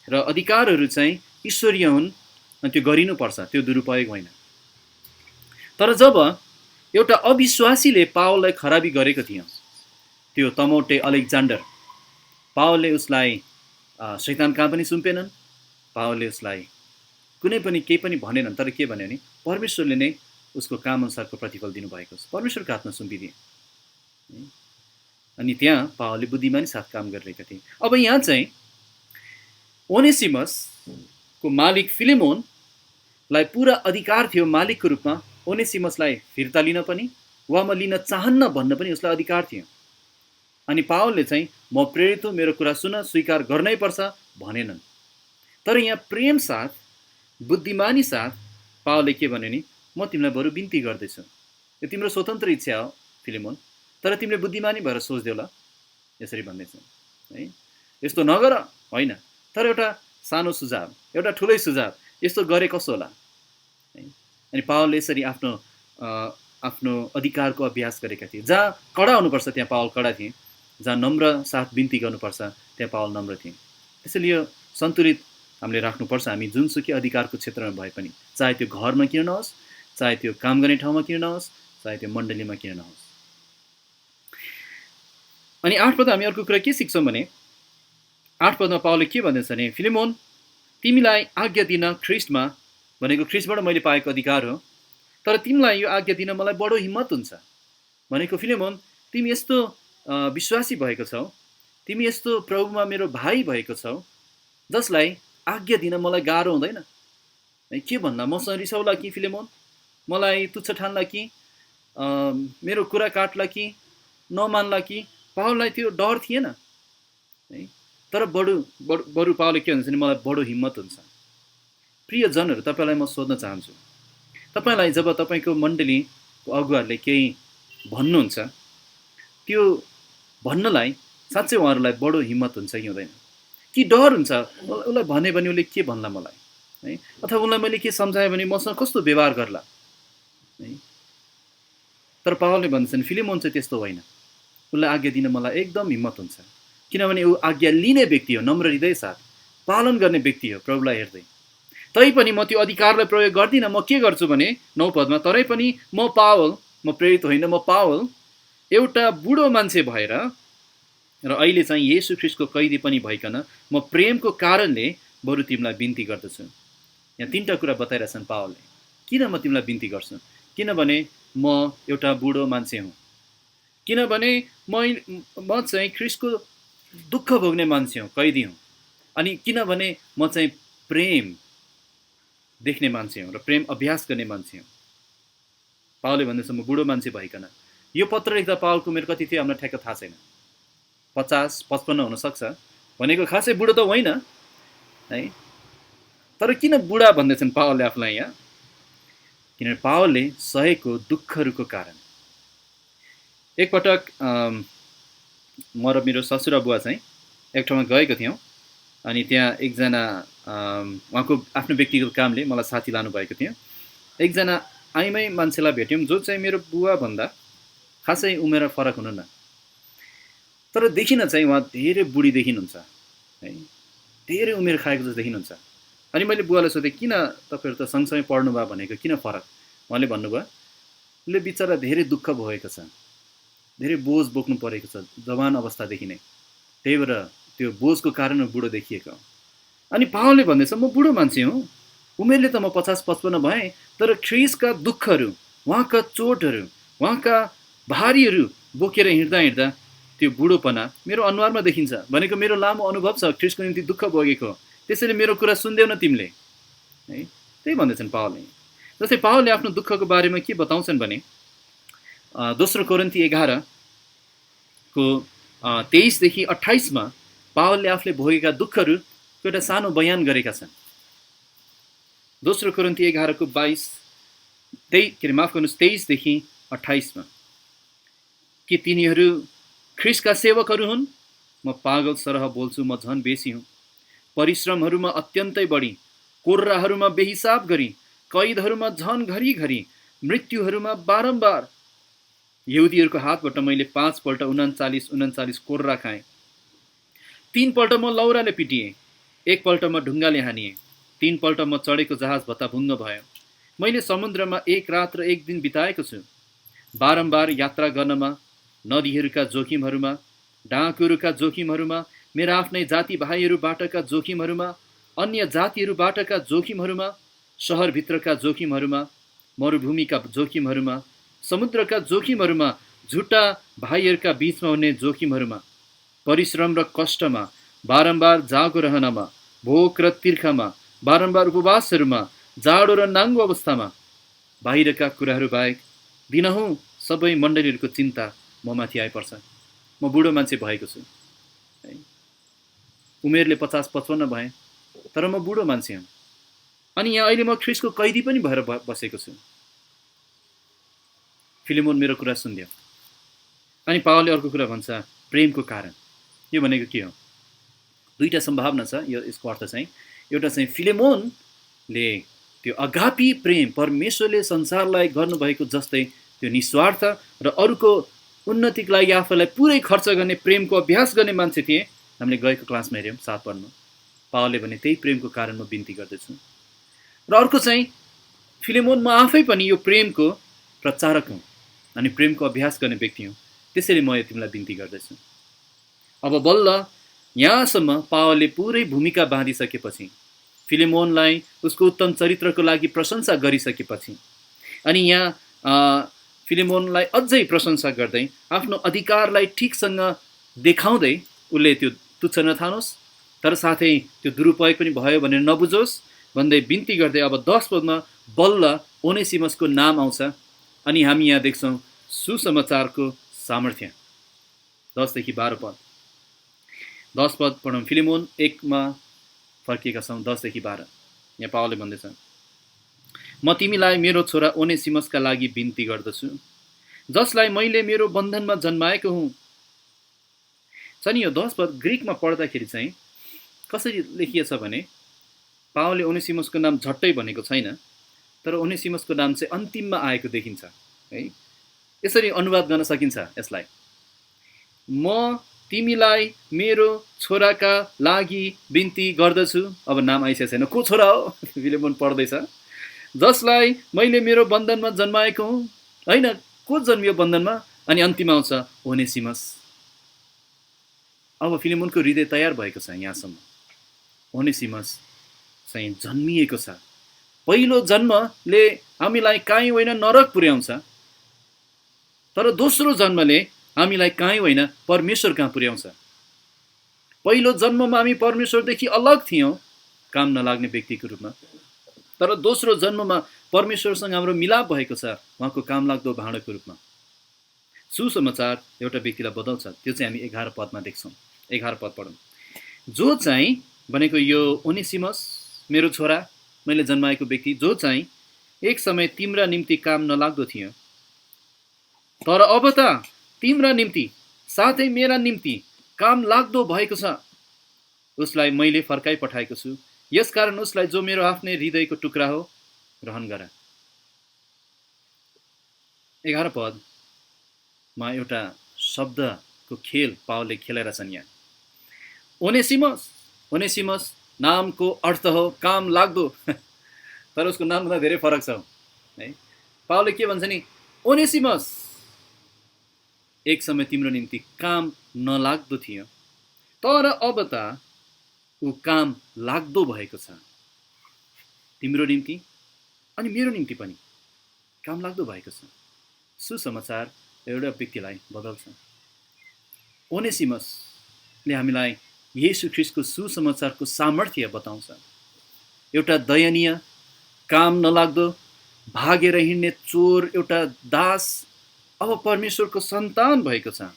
र अधिकारहरू चाहिँ ईश्वरीय हुन् अनि त्यो गरिनुपर्छ, त्यो दुरुपयोग होइन। तर जब एउटा अविश्वासीले पावललाई खराबी गरेको थियो, त्यो तमोटे अलेक्जान्डर, पावलले उसलाई शैतान कहाँ पनि सुम्पेनन्, पावलले उसलाई कुनै पनि केही पनि भनेनन्, तर के भन्यो भने परमेश्वरले नै उसको काम अनुसारको प्रतिफल दिनुभएको छ, परमेश्वरको हातमा सुम्पिदिए। अनि त्यहाँ पावलले बुद्धिमानी साथ काम गरिरहेका थिए। अब यहाँ चाहिँ ओनेसिमसको मालिक फिलेमोनलाई पुरा अधिकार थियो मालिकको रूपमा ओनेसिमसलाई फिर्ता लिन पनि वा म लिन चाहन्न भन्न पनि उसलाई अधिकार थियो। अनि पावलले चाहिँ म प्रेरित हुँ, मेरो कुरा सुन, स्वीकार गर्नै पर्छ भनेनन्। तर यहाँ प्रेम साथ, बुद्धिमानी साथ पावलले के भन्यो नि, म तिमीलाई बरु बिन्ती गर्दैछु, यो तिम्रो स्वतन्त्र इच्छा हो फिलेमोन, तर तिमीले बुद्धिमानी भएर सोच्देऊ ल, यसरी भन्दैछ है, यस्तो नगर होइन, तर एउटा सानो सुझाव, एउटा ठुलै सुझाव, यस्तो गरे कसो होला है। अनि पावलले यसरी आफ्नो अधिकारको अभ्यास गरेका थिए। जहाँ कडा हुनुपर्छ त्यहाँ पावल कडा थिए, जहाँ नम्र साथ बिन्ती गर्नुपर्छ त्यहाँ पावल नम्र थिए। त्यसैले यो सन्तुलित हामीले राख्नुपर्छ हामी जुनसुकै अधिकारको क्षेत्रमा भए पनि, चाहे त्यो घरमा किन नहोस्, चाहे त्यो काम गर्ने ठाउँमा किन नहोस्, चाहे त्यो मण्डलीमा किन नहोस्। अनि 8 पद हामी अर्को कुरा के सिक्छौँ भने 8 पदमा पावलले के भन्दैछ भने, फिलेमोन तिमीलाई आज्ञा दिन ख्रिस्टमा, भनेको ख्रिस्टबाट मैले पाएको अधिकार हो, तर तिमीलाई यो आज्ञा दिन मलाई बडो हिम्मत हुन्छ। भनेको फिलेमोन तिमी यस्तो विश्वासी भएको छौ, तिमी यस्तो प्रभुमा मेरो भाइ भएको छौ, जसलाई आज्ञा दिन मलाई गाह्रो हुँदैन। के भन्दा मसँग रिसाउला कि फिलेमोन, मलाई तुच्छ ठान्ला कि, मेरो कुरा काट्ला कि, नमान्ला कि, पावललाई त्यो डर थिएन है। तर बरु पावलले के भन्छ भने मलाई बडो हिम्मत हुन्छ। प्रियजनहरू, तपाईँलाई म सोध्न चाहन्छु, तपाईँलाई जब तपाईँको मण्डलीको अगुवाहरूले केही भन्नुहुन्छ, त्यो भन्नलाई साँच्चै उहाँहरूलाई बडो हिम्मत हुन्छ कि हुँदैन? कि डर हुन्छ, उसलाई भने भने उसले के भन्ला मलाई है, अथवा उसलाई मैले के सम्झाएँ भने मसँग कस्तो व्यवहार गर्ला है। तर पावलले भन्छन् फिलेमोन चाहिँ त्यस्तो होइन, उसलाई आज्ञा दिन मलाई एकदम हिम्मत हुन्छ, किनभने ऊ आज्ञा लिने व्यक्ति हो, नम्र हृदय साथ पालन गर्ने व्यक्ति हो प्रभुलाई हेर्दै। तैपनि म त्यो अधिकारलाई प्रयोग गर्दिनँ। म के गर्छु भने 9 पदमा, तरै पनि म पावल, म प्रेरित होइन, म पावल एउटा बुढो मान्छे भएर र अहिले चाहिँ येशू ख्रीष्टको कैदी पनि भइकन म प्रेमको कारणले बरु तिमीलाई बिन्ती गर्दछु। यहाँ 3टा कुरा बताइरहेछन् पावलले। किन म तिमीलाई बिन्ती गर्छु? किनभने म एउटा बुढो मान्छे हुँ, किनभने म चाहिँ ख्रीष्टको दुःख भोग्ने मान्छे हुँ, कैदी हुँ, अनि किनभने म चाहिँ प्रेम देख्ने मान्छे हुँ र प्रेम अभ्यास गर्ने मान्छे हुँ। पावलले भन्दैछ म बुढो मान्छे भइकन। यो पत्र लेख्दा पावलको उमेर कति थियो हामीलाई ठ्याक्क थाहा छैन, 50-55 हुनसक्छ, भनेको खासै बुढो त होइन है। तर किन बुढा भन्दैछन् पावलले आफूलाई यहाँ? किनभने पावलले सहेको दुःखहरूको कारण। एकपटक म र मेरो ससुरा बुवा चाहिँ एक ठाउँमा गएको थियौँ, अनि त्यहाँ एकजना उहाँको आफ्नो व्यक्तिगत कामले मलाई साथी लानुभएको थियो। एकजना आइमाई मान्छेलाई भेट्यौँ जो चाहिँ मेरो बुवाभन्दा खासै उमेर फरक हुनु न, तर देखिन चाहिँ उहाँ धेरै बुढी देखिनुहुन्छ है, धेरै उमेर खाएको जस्तो देखिनुहुन्छ। अनि मैले बुवालाई सोधेँ किन तपाईँहरू त सँगसँगै पढ्नुभयो भनेको, किन फरक? उहाँले भन्नुभयो उसले बिचरा धेरै दुःख भोगेको छ, धेरै बोझ बोक्नु परेको छ जवान अवस्थादेखि नै, त्यही भएर त्यो बोझको कारण बुढो देखिएको। अनि पावलले भन्दैछ म बुढो मान्छे हुँ, उमेरले त म 50-55 भएँ, तर ख्रीष्टका दुःखहरू, उहाँका चोटहरू, उहाँका भारीहरू बोकेर हिँड्दा हिँड्दा त्यो बुढोपना मेरो अनुहारमा देखिन्छ। भनेको मेरो लामो अनुभव छ ख्रीष्टको निम्ति दुःख भोगेको, त्यसैले मेरो कुरा सुन्दैनौ न तिमीले है, त्यही भन्दैछन् पावलले। जस्तै पावलले आफ्नो दुःखको बारेमा के बताउँछन् भने दोस्रो कोरिन्थी 11 को 23-28 मा पावलले आफूले भोगेका दुःखहरू एउटा सानो बयान गरेका छन्। दोस्रो कोरिन्थी 11 को 23-28 मा, कि तिनीहरू ख्रीष्टका सेवकहरू हुन्? म पागल सरह बोल्छु, म झन बेसी हुँ। परिश्रमहरूमा अत्यन्तै बढी, कोर्राहरूमा बेहिसाब गरी, कैदहरूमा झन घरिघरि, मृत्युहरूमा बारम्बार। यहुदीहरूको हातबाट मैले 5 पल्ट 39 कोर्रा खाएँ। 3 पल्ट म लौराले पिटिएँ, 1 पल्ट म ढुङ्गाले हानिएँ, 3 पल्ट म चढेको जहाज भत्ताभुङ्ग भयो। मैले समुद्रमा 1 रात र 1 दिन बिताएको छु। बारम्बार यात्रा गर्नमा, नदीहरूका जोखिमहरूमा, डाँकुहरूका जोखिमहरूमा, मेरा आफ्नै जाति भाइहरूबाटका जोखिमहरूमा, अन्य जातिहरूबाटका जोखिमहरूमा, सहरभित्रका जोखिमहरूमा, मरुभूमिका जोखिमहरूमा, समुद्रका जोखिमहरूमा, झुटा भाइहरूका बीचमा हुने जोखिमहरूमा, परिश्रम र कष्टमा, बारम्बार जागो रहनमा, भोक र तिर्खामा, बारम्बार उपवासहरूमा, जाडो र नाङ्गो अवस्थामा, बाहिरका कुराहरू बाहेक दिनहुँ सबै मण्डलीहरूको चिन्ता म माथि आइपर्छ। म बुढो मान्छे भएको छु है, उमेरले 50-55 भएँ, तर म बुढो मान्छे हुँ। अनि यहाँ अहिले म ख्रीष्टको कैदी पनि भएर बसेको छु। फिलेमोन मेरो कुरा सुन्दियो। अनि पावलले अर्को कुरा भन्छ, प्रेमको कारण। यो भनेको के हो? दुईटा सम्भावना छ यसको अर्थ चाहिँ। एउटा चाहिँ फिलेमोनले त्यो अगापी प्रेम परमेश्वरले संसारलाई गर्नुभएको जस्तै त्यो निस्वार्थ र अरूको उन्नतिको लागि आफूलाई पुरै खर्च गर्ने प्रेमको अभ्यास गर्ने मान्छे थिए। हामीले गएको क्लासमा हेऱ्यौँ 7 पढ्नु। पावलले भने त्यही प्रेमको कारण म बिन्ती गर्दैछु। र अर्को चाहिँ फिलेमोन म आफै पनि यो प्रेमको प्रचारक हुँ अनि प्रेमको अभ्यास गर्ने व्यक्ति हुँ, त्यसैले म यो तिमीलाई बिन्ती गर्दैछु। अब बल्ल यहाँसम्म पावलले पुरै भूमिका बाँधिसकेपछि, फिलेमोनलाई उसको उत्तम चरित्रको लागि प्रशंसा गरिसकेपछि, अनि यहाँ फिलेमोनलाई अझै प्रशंसा गर्दै आफ्नो अधिकारलाई ठिकसँग देखाउँदै उसले त्यो तुच्छ नठानोस्, तर साथै त्यो दुरुपयोग पनि भयो भनेर नबुझोस् भन्दै बिन्ती गर्दै अब 10 पदमा बल्ल ओनेसिमसको नाम आउँछ। अनि हामी यहाँ देख्छौँ सुसमाचारको सामर्थ्य। 10-12 पद, 10 पद पढौँ। फिलेमोन 1 मा फर्किएका छौँ। 10-12 यहाँ पावलले भन्दैछ, म तिमीलाई मेरो छोरा ओनेसिमसका लागि बिन्ती गर्दछु, जसलाई मैले मेरो बन्धनमा जन्माएको हुँ। छ नि यो 10 पद ग्रिकमा पढ्दाखेरि चाहिँ कसरी लेखिएछ भने, पावलले ओनेसिमसको नाम झट्टै भनेको छैन, तर ओनेसिमसको नाम चाहिँ अन्तिममा आएको देखिन्छ है। यसरी अनुवाद गर्न सकिन्छ यसलाई, म तिमीलाई मेरो छोराका लागि बिन्ती गर्दछु। अब नाम आइसकेको छैन, को छोरा हो फिलेमोन पढ्दैछ। जसलाई मैले मेरो बन्धनमा जन्माएको हुँ। होइन, को जन्मियो बन्धनमा? अनि अन्तिम आउँछ ओनेसिमस। अब फिलेमोनको हृदय तयार भएको छ यहाँसम्म। ओनेसिमस चाहिँ जन्मिएको छ। पहिलो जन्मले हामीलाई काहीँ होइन नरक पुर्याउँछ, तर दोस्रो जन्मले हामीलाई काहीँ होइन परमेश्वर कहाँ पुर्याउँछ। पहिलो जन्ममा हामी परमेश्वरदेखि अलग थियौँ काम नलाग्ने व्यक्तिको रूपमा, तर दोस्रो जन्ममा परमेश्वरसँग हाम्रो मिलाप भएको छ उहाँको काम लाग्दो भाँडोको रूपमा। सुसमाचार एउटा व्यक्तिलाई बदल्छ, त्यो चाहिँ हामी 11 पदमा देख्छौँ। 11 पद पढौँ। जो चाहिँ भनेको यो ओनेसिमस मेरो छोरा, मैले जन्माएको व्यक्ति, जो चाहिँ एक समय तिम्रा निम्ति काम नलाग्दो थियो, तर अब त तिम्रा निम्ति साथै मेरा निम्ति काम लाग्दो भएको छ। उसलाई मैले फर्काइ पठाएको छु, यसकारण उसलाई जो मेरो आफ्नै हृदयको टुक्रा हो ग्रहण गर। 11 पदमा एउटा शब्दको खेल पावलले खेलेर छन् यहाँ। ओनेसिमस, ओनेसिमस नामको अर्थ हो काम लाग्दो तर उसको नाममा धेरै फरक छ है। पावलले के भन्छ नि, ओनेसिमस एक समय तिम्रो निम्ति काम नलाग्दो थियो, तर अब त ऊ काम लाग्दो भएको छ। तिम्रो निम्ति अनि मेरो निम्ति पनि काम लाग्दो भएको छ। सुसमाचार एउटा व्यक्तिलाई बदल्छ। ओनेसिमसले हामीलाई येशू ख्रीष्टको सुसमाचारको सामर्थ्य बताउँछ। एउटा दयनीय, काम नलाग्दो, भागेर हिँड्ने चोर, एउटा दास अब परमेश्वरको सन्तान भएको छ।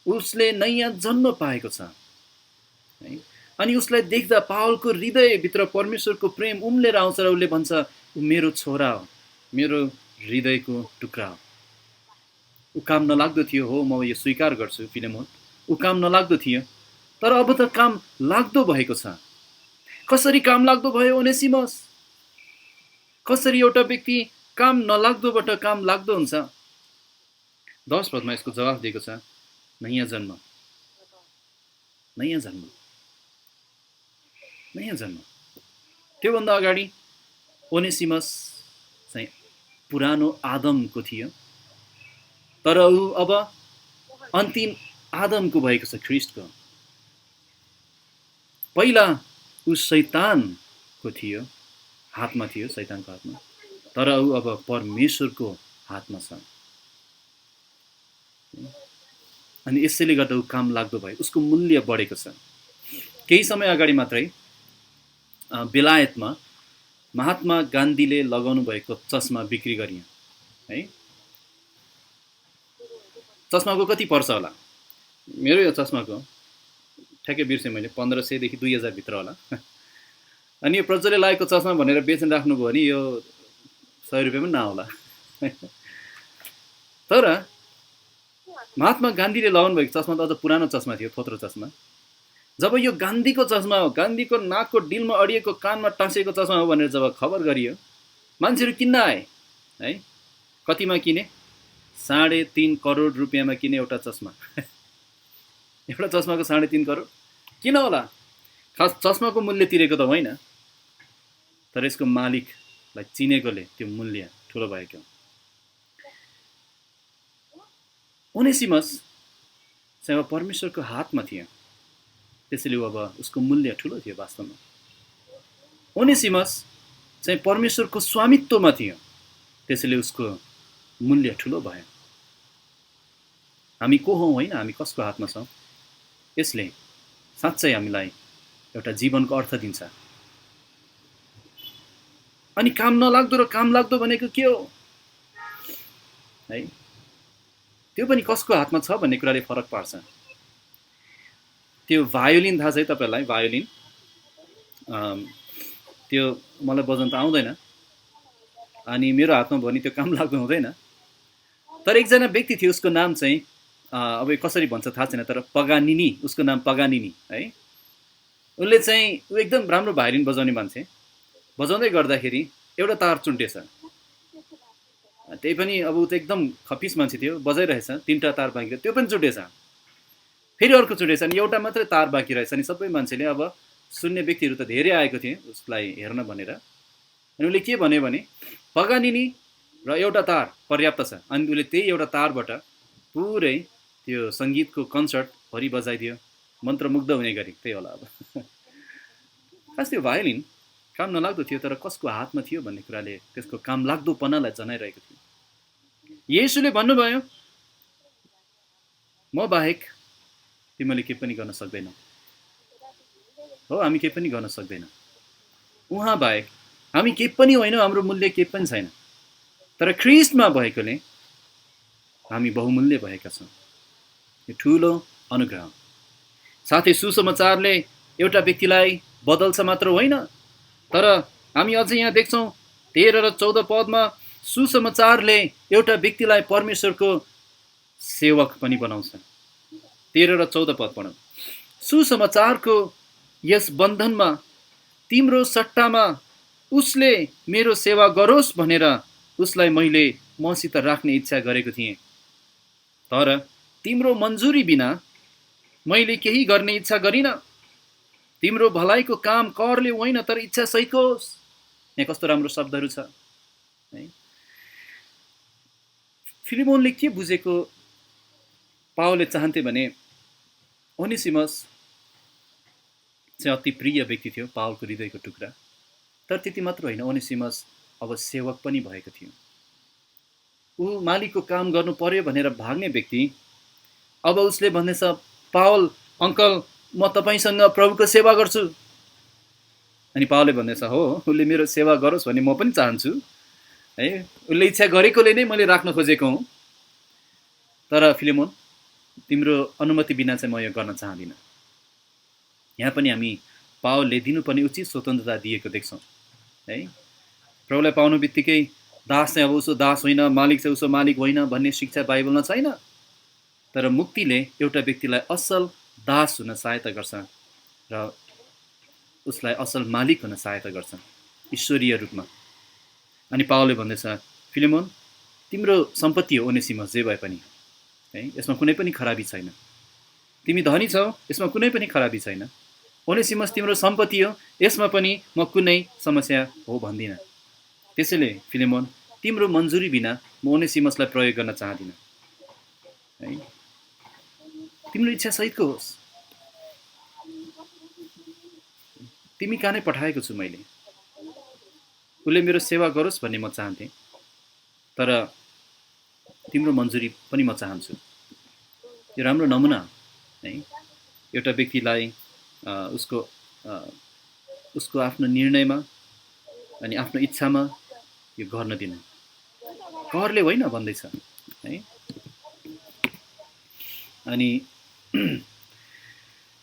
उसले नयाँ जन्म पाएको छ है। अनि उसलाई देख्दा पावलको हृदयभित्र परमेश्वरको प्रेम उम्लेर आउँछ र उसले भन्छ, ऊ मेरो छोरा हो, मेरो हृदयको टुक्रा हो। ऊ काम नलाग्दो थियो, हो म यो स्वीकार गर्छु फिलेमोन, ऊ काम नलाग्दो थियो, तर अब त काम लाग्दो भएको छ। कसरी काम लाग्दो भयो ओनेसिमस? कसरी एउटा व्यक्ति काम नलाग्दोबाट काम लाग्दो हुन्छ? 10 पदमा यसको जवाफ दिएको छ, नयाँ जन्म, नयाँ जन्म, नयाँ जन्म। त्योभन्दा अगाडि ओनेसिमस चाहिँ पुरानो आदमको थियो, तर ऊ अब अन्तिम आदमको भएको छ, ख्रीष्टको। पहिला ऊ शैतानको थियो, हातमा थियो, शैतानको हातमा, तर ऊ अब परमेश्वरको हातमा छ। अनि यसैले गर्दा ऊ काम लाग्दो भयो, उसको मूल्य बढेको छ। केही समय अगाडि मात्रै बेलायतमा महात्मा गान्धीले लगाउनु भएको चस्मा बिक्री गरियो है। चस्माको कति पर्छ होला? मेरो यो चस्माको ठ्याक्कै बिर्सेँ मैले, 1500 देखि 2000 भित्र होला। अनि यो प्रजाले लागेको चस्मा भनेर बेचेर राख्नुभयो भने यो 100 रुपियाँ पनि नहोला। तर महात्मा गान्धीले लगाउनु भएको चस्मा त अझ पुरानो चस्मा थियो, थोत्रो चस्मा। जब यो गान्धीको चस्मा हो, गान्धीको नाकको डिलमा अडिएको, कानमा टाँसिएको चस्मा हो भनेर जब खबर गरियो, मान्छेहरू किन्न आए है। कतिमा किने? 3.5 करोड रुपियाँमा किने एउटा चस्मा। एउटा चस्माको 3.5 करोड किन होला? खास चस्माको मूल्य तिरेको त होइन, तर यसको मालिकलाई चिनेकोले त्यो मूल्य ठुलो भएको। ओनेसिमस चाहिँ अब परमेश्वरको हातमा थियो, त्यसैले अब उसको मूल्य ठुलो थियो वास्तवमा। ओनेसिमस चाहिँ परमेश्वरको स्वामित्वमा थियो, त्यसैले उसको मूल्य ठुलो भयो। हामी को हौँ होइन, हामी कसको हातमा छौँ, यसले साँच्चै हामीलाई एउटा जीवनको अर्थ दिन्छ। अनि काम नलाग्दो र काम लाग्दो भनेको के हो है? त्यो पनि कसको हातमा छ भन्ने कुराले फरक पार्छ। त्यो भायोलिन थाहा छ है तपाईँलाई? भायोलिन त्यो मलाई बजाउन त आउँदैन, अनि मेरो हातमा भयो भने त्यो काम लाग्दो हुँदैन। तर एकजना व्यक्ति थियो, उसको नाम चाहिँ अब कसरी भन्छ थाहा छैन, तर पगानिनी, उसको नाम पगानिनी है। उसले चाहिँ ऊ एकदम राम्रो भायोलिन बजाउने मान्छे। बजाउँदै गर्दाखेरि एउटा तार चुन्टेछ, त्यही पनि अब ऊ त एकदम खपिस मान्छे थियो, बजाइरहेछ, 3टा तार बाँकी त्यो पनि चुटेछ। फेरि अर्कोचोटि रहेछ अनि एउटा मात्रै तार बाँकी रहेछ अनि सबै मान्छेले अब सुन्ने व्यक्तिहरू त धेरै आएको थिए उसलाई हेर्न भनेर। अनि उसले के भन्यो भने पगानिनी र एउटा तार पर्याप्त छ। अनि उसले त्यही एउटा तारबाट पुरै त्यो सङ्गीतको कन्सर्टभरि बजाइदियो, मन्त्रमुग्ध हुने गरी। त्यही होला अब खास त्यो भायोलिन काम नलाग्दो थियो, तर कसको हातमा थियो भन्ने कुराले त्यसको काम लाग्दोपनालाई जनाइरहेको थियो। येशूले भन्नुभयो म बाहेक तिमीले केही पनि गर्न सक्दैनौ। हो, हामी केही पनि गर्न सक्दैनौँ। उहाँ बाहेक हामी केही पनि होइनौँ, हाम्रो मूल्य केही पनि छैन। तर ख्रिस्टमा भएकोले हामी बहुमूल्य भएका छौँ। यो ठुलो अनुग्रह। साथै सुसमाचारले एउटा व्यक्तिलाई बदल्छ मात्र होइन, तर हामी अझै यहाँ देख्छौँ 13 र 14 पदमा सुसमाचारले एउटा व्यक्तिलाई परमेश्वरको सेवक पनि बनाउँछ। 13 र 14 पद पढौँ। सुसमाचारको यस बन्धनमा तिम्रो सट्टामा उसले मेरो सेवा गरोस् भनेर उसलाई मैले मसित राख्ने इच्छा गरेको थिएँ, तर तिम्रो मन्जुरी बिना मैले केही गर्ने इच्छा गरिनँ। तिम्रो भलाइको काम करले होइन, तर इच्छा सहितको होस्। यहाँ कस्तो राम्रो शब्दहरू छ है। फिलिमोनले के बुझेको पावलले चाहन्थे भने ओनेसिमस चाहिँ अति प्रिय व्यक्ति थियो, पावलको हृदयको टुक्रा। तर त्यति मात्र होइन, ओनेसिमस अब सेवक पनि भएको थियो। ऊ मालिकको काम गर्नु पर्यो भनेर भाग्ने व्यक्ति अब उसले भन्दैछ पावल अङ्कल म तपाईँसँग प्रभुको सेवा गर्छु। अनि पावलले भन्दैछ हो, उसले मेरो सेवा गरोस् भन्ने म पनि चाहन्छु है, उसले इच्छा गरेकोले नै मैले राख्न खोजेको हुँ। तर फिलिमोन तिम्रो अनुमति बिना चाहिँ म यो गर्न चाहदिनँ। यहाँ पनि हामी पावलले दिनुपर्ने उचित स्वतन्त्रता दिएको देख्छौँ है। प्रभुलाई पाउनु बित्तिकै दास चाहिँ अब उसो दास होइन, मालिक चाहिँ उसो मालिक होइन भन्ने शिक्षा बाइबलमा छैन। तर मुक्तिले एउटा व्यक्तिलाई असल दास हुन सहायता गर्छ र उसलाई असल मालिक हुन सहायता गर्छ ईश्वरीय रूपमा। अनि पावलले भन्दैछ फिलिमोन तिम्रो सम्पत्ति हो ओनेसिमस जे भए पनि है, यसमा कुनै पनि खराबी छैन। तिमी धनी छौ, यसमा कुनै पनि खराबी छैन। ओनेसिमस तिम्रो सम्पत्ति हो, यसमा पनि म कुनै समस्या हो भन्दिनँ। त्यसैले फिलिमोन तिम्रो मन्जुरी बिना म ओनेसिमसलाई प्रयोग गर्न चाहदिनँ है, तिम्रो इच्छा सहितको होस्। तिमी कहाँ नै पठाएको छु मैले, उसले मेरो सेवा गरोस् भन्ने म चाहन्थेँ, तर तिम्रो मन्जुरी पनि म चाहन्छु। यो राम्रो नमुना है, एउटा व्यक्तिलाई उसको आफ्नो निर्णयमा अनि आफ्नो इच्छामा यो गर्न दिनु। करले होइन भन्दैछ है। अनि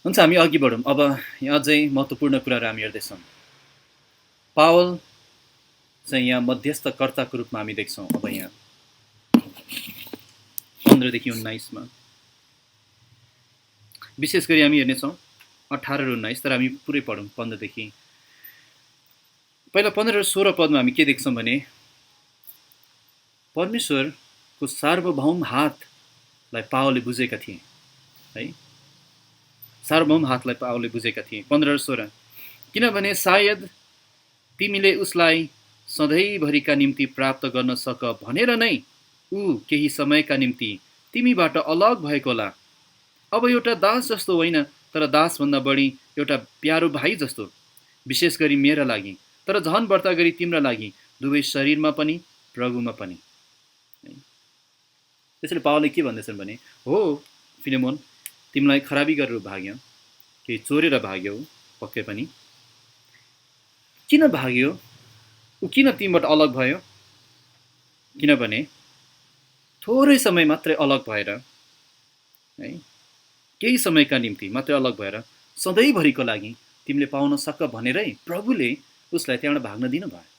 हुन्छ हामी अघि बढौँ। अब यहाँ अझै महत्त्वपूर्ण कुराहरू हामी हेर्दैछौँ। पावल चाहिँ यहाँ मध्यस्थकर्ताको रूपमा हामी देख्छौँ। अब यहाँ 15 देखि 19 विशेष गरी हामी हेर्नेछौँ 18 र 19, तर हामी पुरै पढौँ 15 देखि। पहिला 15 र 16 पदमा हामी के देख्छौँ भने परमेश्वरको सार्वभौम हातलाई पावलले बुझेका थिए है, सार्वभौम हातलाई पावलले बुझेका थिए। 15 र 16 किनभने सायद तिमीले उसलाई सधैँभरिका निम्ति प्राप्त गर्न सक भनेर नै ऊ केही समयका निम्ति तिमीबाट अलग भएको होला। अब एउटा दास जस्तो होइन, तर दासभन्दा बढी एउटा प्यारो भाइ जस्तो, विशेष गरी मेरा लागि, तर झन् बढ्ता गरी तिम्रा लागि, दुवै शरीरमा पनि प्रभुमा पनि। त्यसैले पावलले के भन्दैछन् भने हो फिलिमोन तिमीलाई खराबी गरेर भाग्यो, केही चोरेर भाग्यो पक्कै पनि। किन भाग्यो? ऊ किन तिमीबाट अलग भयो? किनभने थोरै समय मात्रै अलग भएर है, केही समयका निम्ति मात्रै अलग भएर सधैँभरिको लागि तिमीले पाउन सक भनेरै प्रभुले उसलाई त्यहाँबाट भाग्न दिनुभयो।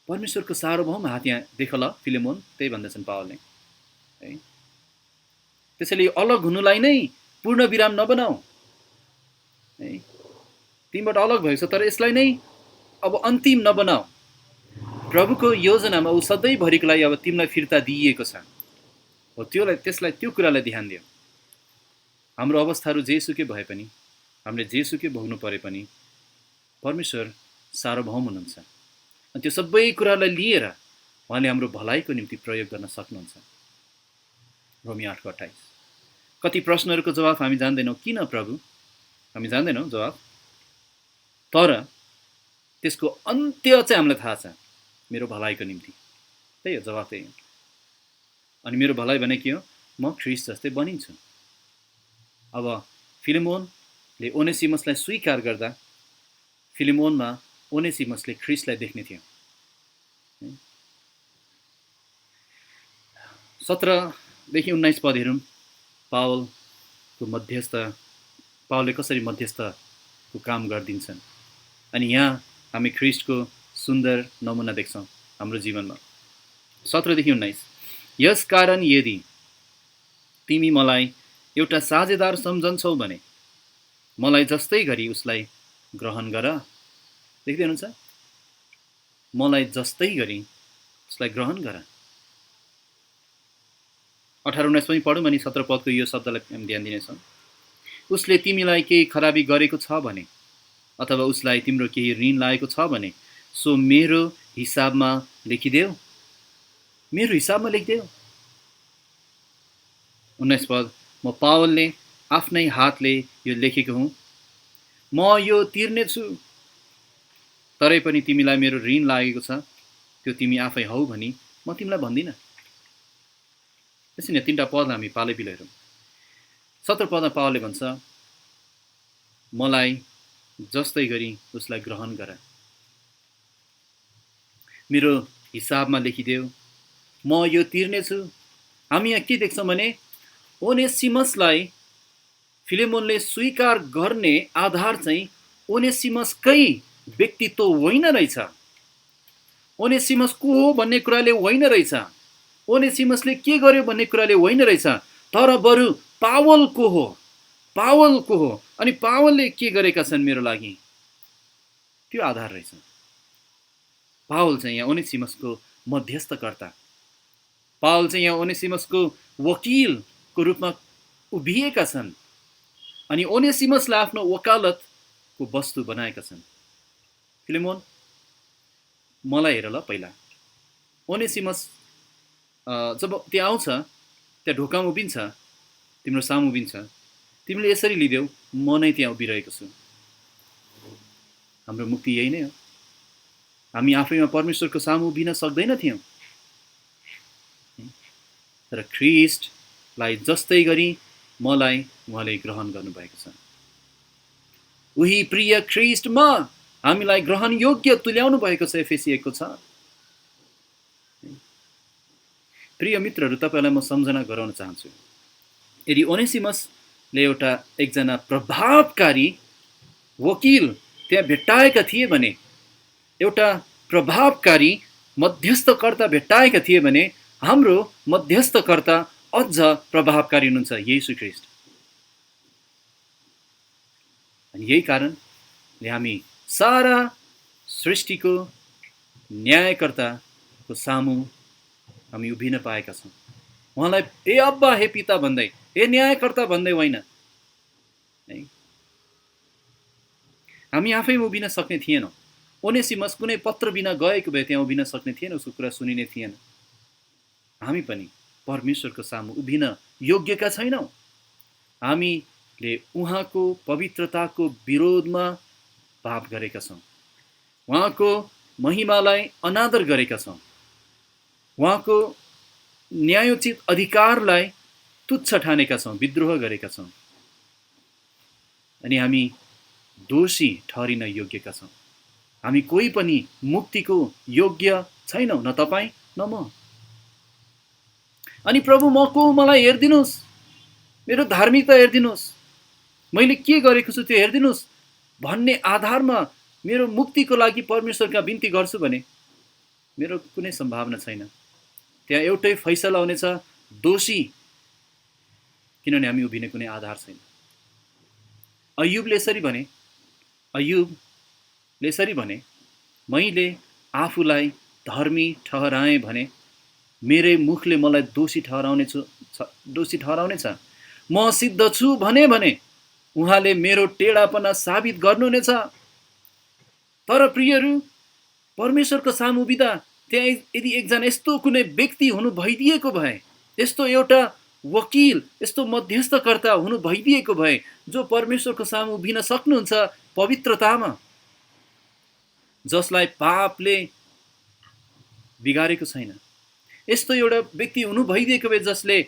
परमेश्वरको सार्वभौम हात यहाँ देख ल फिलिमोन, त्यही भन्दछन् पावलले है। त्यसैले अलग हुनुलाई नै पूर्ण विराम नबनाऊ है। तिमीबाट अलग भएछ, तर यसलाई नै अब अन्तिम नबनाऊ। प्रभुको योजनामा ऊ सधैँभरिको लागि अब तिमीलाई फिर्ता दिइएको छ। हो त्यसलाई त्यो कुरालाई ध्यान दियो। हाम्रो अवस्थाहरू जेसुकै भए पनि, हामीले जेसुकै भोग्नु परे पनि परमेश्वर सार्वभौम हुनुहुन्छ। अनि त्यो सबै कुरालाई लिएर उहाँले हाम्रो भलाइको निम्ति प्रयोग गर्न सक्नुहुन्छ। रोमी 8:28। कति प्रश्नहरूको जवाफ हामी जान्दैनौँ। किन प्रभु? हामी जान्दैनौँ जवाफ, तर त्यसको अन्त्य चाहिँ हामीलाई थाहा छ, मेरो भलाइको निम्ति। त्यही हो जवाफ, त्यही हो। अनि मेरो भलाइ भने के हो? म ख्रिस्ट जस्तै बनिन्छु। अब फिलेमोनले ओनेसिमसलाई स्वीकार गर्दा फिलेमोनमा ओनेसिमसले ख्रिस्टलाई देख्ने थियो। 17देखि 19 पद हेरौँ। पावलले कसरी मध्यस्थको काम गरिदिन्छन्। अनि यहाँ हामी ख्रिस्टको सुन्दर नमुना देख्छौँ हाम्रो जीवनमा। 17देखि 19। यस कारण यदि तिमी मलाई एउटा साझेदार सम्झन्छौ भने मलाई जस्तै गरी उसलाई ग्रहण गर। देख्दै हुनुहुन्छ? मलाई जस्तै गरी उसलाई ग्रहण गर। 18-19 पनि पढौँ अनि 17 पदको यो शब्दलाई ध्यान दिनेछौँ। उसले तिमीलाई केही खराबी गरेको छ भने अथवा उसलाई तिम्रो केही ऋण लागेको छ भने सो मेरो हिसाबमा लेखिदेऊ। मेरो हिसाबमा लेखिदेऊ। 19 पद। म पावलले आफ्नै हातले यो लेखेको हुँ। म यो तिर्नेछु, तरै पनि तिमीलाई मेरो ऋण लागेको छ, त्यो तिमी आफै हौ भनी म तिमीलाई भन्दिनँ। त्यसैले 3टा पद हामी पालै पिलो हेरौँ। 17 पदमा पावलले भन्छ, मलाई जस्तै गरी उसलाई ग्रहण गर, मेरो हिसाबमा लेखिदेऊ, म यो तिर्नेछु। हामी यहाँ के देख्छौँ भने ओनेसिमसलाई फिलेमोनले स्वीकार गर्ने आधार चाहिँ ओनेसिमसकै व्यक्तित्व होइन रहेछ। ओनेसिमस को हो भन्ने कुराले होइन रहेछ। ओनेसिमसले के गर्यो भन्ने कुराले होइन रहेछ, तर बरु पावल को हो। अनि पावलले के गरेका छन् मेरो लागि, त्यो आधार रहेछ। पावल चाहिँ यहाँ ओनेसिमसको मध्यस्थकर्ता, पावल चाहिँ यहाँ ओनेसिमसको वकिलको रूपमा उभिएका छन् अनि ओनेसिमसलाई आफ्नो वकालतको वस्तु बनाएका छन्। फिलेमोन, मलाई हेर ल, पहिला ओनेसिमस जब त्यहाँ आउँछ, त्यहाँ ढोकामा उभिन्छ, तिम्रो सामु उभिन्छ, तिमीले यसरी लिदेऊ, म नै त्यहाँ उभिरहेको छु। हाम्रो मुक्ति यही नै हो। हामी आफैमा परमेश्वरको सामु उभिन सक्दैन थियौँ, तर ख्रिस्टलाई जस्तै गरी मलाई उहाँले ग्रहण गर्नुभएको छ। उही प्रिय ख्रिस्टमा हामीलाई ग्रहण योग्य तुल्याउनु भएको छ। एफएसी 1 को 6। प्रिय मित्रहरू, तपाईँलाई म सम्झना गराउन चाहन्छु, यदि ओनेसिमसले एकजना प्रभावकारी वकिल त्यहाँ भेट्टाएका थिए भने, एउटा प्रभावकारी मध्यस्थकर्ता भेट्टाएका थिए भने, हाम्रो मध्यस्थकर्ता अझ प्रभावकारी हुनुहुन्छ, येशू ख्रिस्ट। अनि यही कारणले हामी सारा सृष्टिको न्यायकर्ताको सामु हामी उभिन पाएका छौँ। उहाँलाई ए अब्बा, हे पिता भन्दै, ए न्यायकर्ता भन्दै होइन। हामी आफैमा उभिन सक्ने थिएनौँ। ओनेसिमस कुनै पत्र बिना गएको भए त्यहाँ उभिन सक्ने थिएन, उसको कुरा सुनिने थिएन। हामी पनि परमेश्वरको सामु उभिन योग्यका छैनौँ। हामीले उहाँको पवित्रताको विरोधमा पाप गरेका छौँ, उहाँको महिमालाई अनादर गरेका छौँ, उहाँको न्यायोचित अधिकारलाई तुच्छ ठानेका छौँ, विद्रोह गरेका छौँ, अनि हामी दोषी ठहरिन योग्यका छौँ। हामी कोही पनि मुक्तिको योग्य छैनौँ, न तपाईँ न म। अनि प्रभु म को, मलाई हेरिदिनुहोस्, मेरो धार्मिकता हेरिदिनुहोस्, मैले के गरेको छु त्यो हेरिदिनुहोस् भन्ने आधारमा मेरो मुक्तिको लागि परमेश्वरका बिन्ती गर्छु भने मेरो कुनै सम्भावना छैन। त्यहाँ एउटै फैसला हुनेछ, दोषी, किनभने हामी उभिने कुनै आधार छैन। अय्युबले यसरी भने, मैले आफूलाई धर्मी ठहराएँ भने मेरै मुखले मलाई दोषी ठहराउनेछ। म सिद्ध छु भने उहाँले मेरो टेढापना साबित गर्नुहुनेछ। तर प्रियहरू, परमेश्वरको सामु बिदा त्यहाँ यदि एकजना यस्तो कुनै व्यक्ति हुनु भइदिएको भए, यस्तो एउटा वकिल, यस्तो मध्यस्थकर्ता हुनु भइदिएको भए जो परमेश्वरको सामु उभिन सक्नुहुन्छ पवित्रतामा, जसलाई पापले बिगारेको छैन, यस्तो एउटा व्यक्ति हुनु भइदिएको भए जसले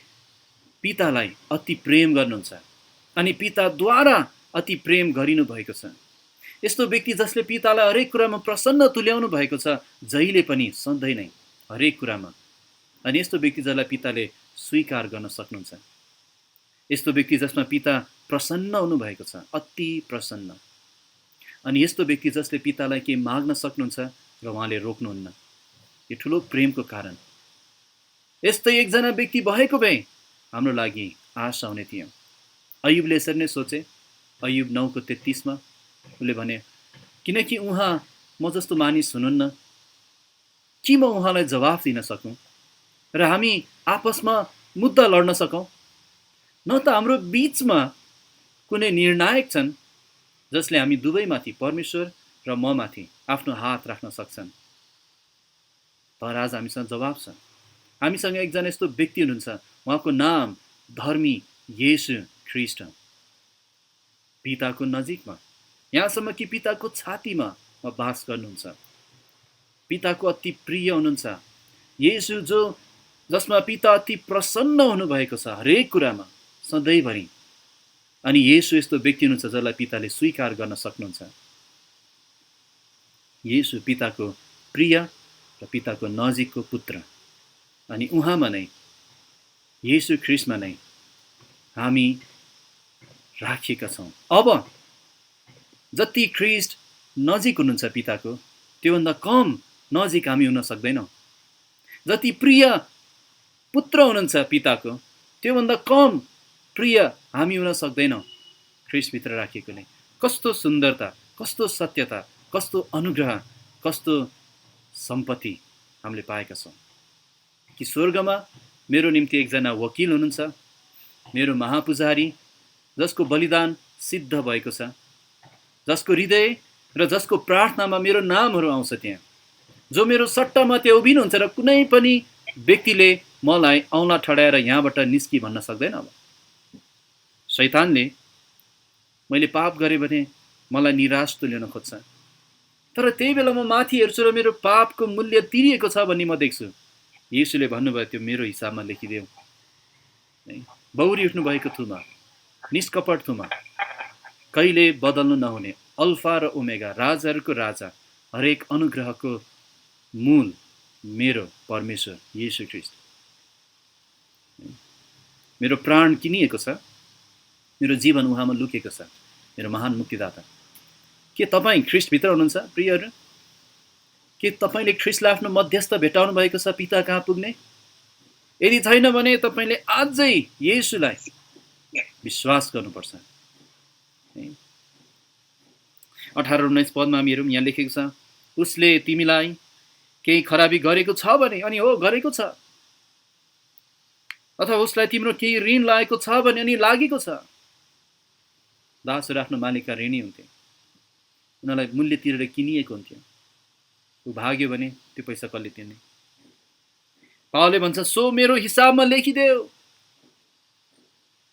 पितालाई अति प्रेम गर्नुहुन्छ अनि पिताद्वारा अति प्रेम गरिनु भएको छ, यस्तो व्यक्ति जसले पितालाई हरेक कुरामा प्रसन्न तुल्याउनु भएको छ, जहिले पनि सधैँ नै हरेक कुरामा, अनि यस्तो व्यक्ति जसलाई पिताले स्वीकार गर्न सक्नुहुन्छ, यस्तो व्यक्ति जसमा पिता प्रसन्न हुनु भएको छ, अति प्रसन्न, अनि यस्तो व्यक्ति जसले पितालाई के माग्न सक्नुहुन्छ र उहाँले रोक्नुहुन्न। यो ठुलो प्रेमको कारण। यस्तै एकजना व्यक्ति भएको भए हाम्रो लागि आशा हुने थियो। अयुबले यसरी नै सोचे। अयुब 9:33 उसले भने, किनकि उहाँ म जस्तो मानिस हुनुहुन्न, कि म उहाँलाई जवाफ दिन सकौँ र हामी आपसमा मुद्दा लड्न सकौँ? न त हाम्रो बीचमा कुनै निर्णायक छन् जसले हामी दुवैमाथि, परमेश्वर र म माथि आफ्नो हात राख्न सक्छन्। तर आज हामीसँग जवाब छ। हामीसँग एकजना यस्तो व्यक्ति हुनुहुन्छ, उहाँको नाम धर्मी येशू ख्रीष्ट। पिताको नजिकमा, यहाँसम्म कि पिताको छातीमा बास गर्नुहुन्छ। पिताको अति प्रिय हुनुहुन्छ। येशू जसमा पिता अति प्रसन्न हुनुभएको छ हरेक कुरामा सधैँभरि। अनि येशू यस्तो व्यक्ति हुनुहुन्छ जसलाई पिताले स्वीकार गर्न सक्नुहुन्छ। येशू पिताको प्रिय र पिताको नजिकको पुत्र। अनि उहाँमा नै, येशू ख्रीष्टमा नै हामी राखिएका छौँ। अब जति ख्रीष्ट नजिक हुनुहुन्छ पिताको, त्योभन्दा कम नजिक हामी हुन सक्दैनौँ। जति प्रिय पुत्र हुनुहुन्छ पिताको, त्योभन्दा कम प्रिय हामी हुन सक्दैनौँ ख्रीष्टभित्र राखिएकोले। कस्तो सुन्दरता, कस्तो सत्यता, कस्तो अनुग्रह, कस्तो सम्पत्ति हामीले पाएका छौँ कि स्वर्गमा मेरो निम्ति एकजना वकिल हुनुहुन्छ, मेरो महापुजारी, जसको बलिदान सिद्ध भएको छ, जसको हृदय र जसको प्रार्थनामा मेरो नामहरू आउँछ त्यहाँ, जो मेरो सट्टामा त्यहाँ उभिनुहुन्छ र कुनै पनि व्यक्तिले मलाई औँला ठडाएर यहाँबाट निस्की भन्न सक्दैन। अब शैतानले मैले पाप गरेँ भने मलाई निराश तुल्याउन खोज्छ, तर त्यही बेला म माथि हेर्छु र मेरो पापको मूल्य तिरिएको छ भन्ने म देख्छु। येशूले भन्नुभयो, त्यो मेरो हिसाबमा लेखिदेऊ। बौरी उठ्नु भएको थुमा, निष्कपट थुमा, कहिले बदल्नु नहुने, अल्फा र ओमेगा, राजाहरूको राजा, हरेक अनुग्रहको मूल मेरो परमेश्वर येशू ख्रीष्ट। मेरो प्राण किनिएको छ, मेरो जीवन उहाँमा लुकेको छ, मेरो महान मुक्तिदाता। के तपाईँ ख्रीष्टभित्र हुनुहुन्छ प्रियहरू? के तपाईँले ख्रीष्टलाई आफ्नो मध्यस्थ भेटाउनु भएको छ पिता कहाँ पुग्ने? यदि छैन भने तपाईँले आजै येशूलाई विश्वास गर्नुपर्छ। 18-19 पदमा हामी हेरौँ, यहाँ लेखेको छ, उसले तिमीलाई केही खराबी गरेको छ भने, अनि हो गरेको छ, अथवा उसलाई तिम्रो केही ऋण लागेको छ भने, अनि लागेको छ। दासहरू आफ्नो मालिकका ऋणी हुन्थे, उनीहरूलाई मूल्य तिरेर किनिएको हुन्थ्यो। ऊ भाग्यो भने त्यो पैसा कसले तिर्ने? पावलले भन्छ, सो मेरो हिसाबमा लेखिदेऊ,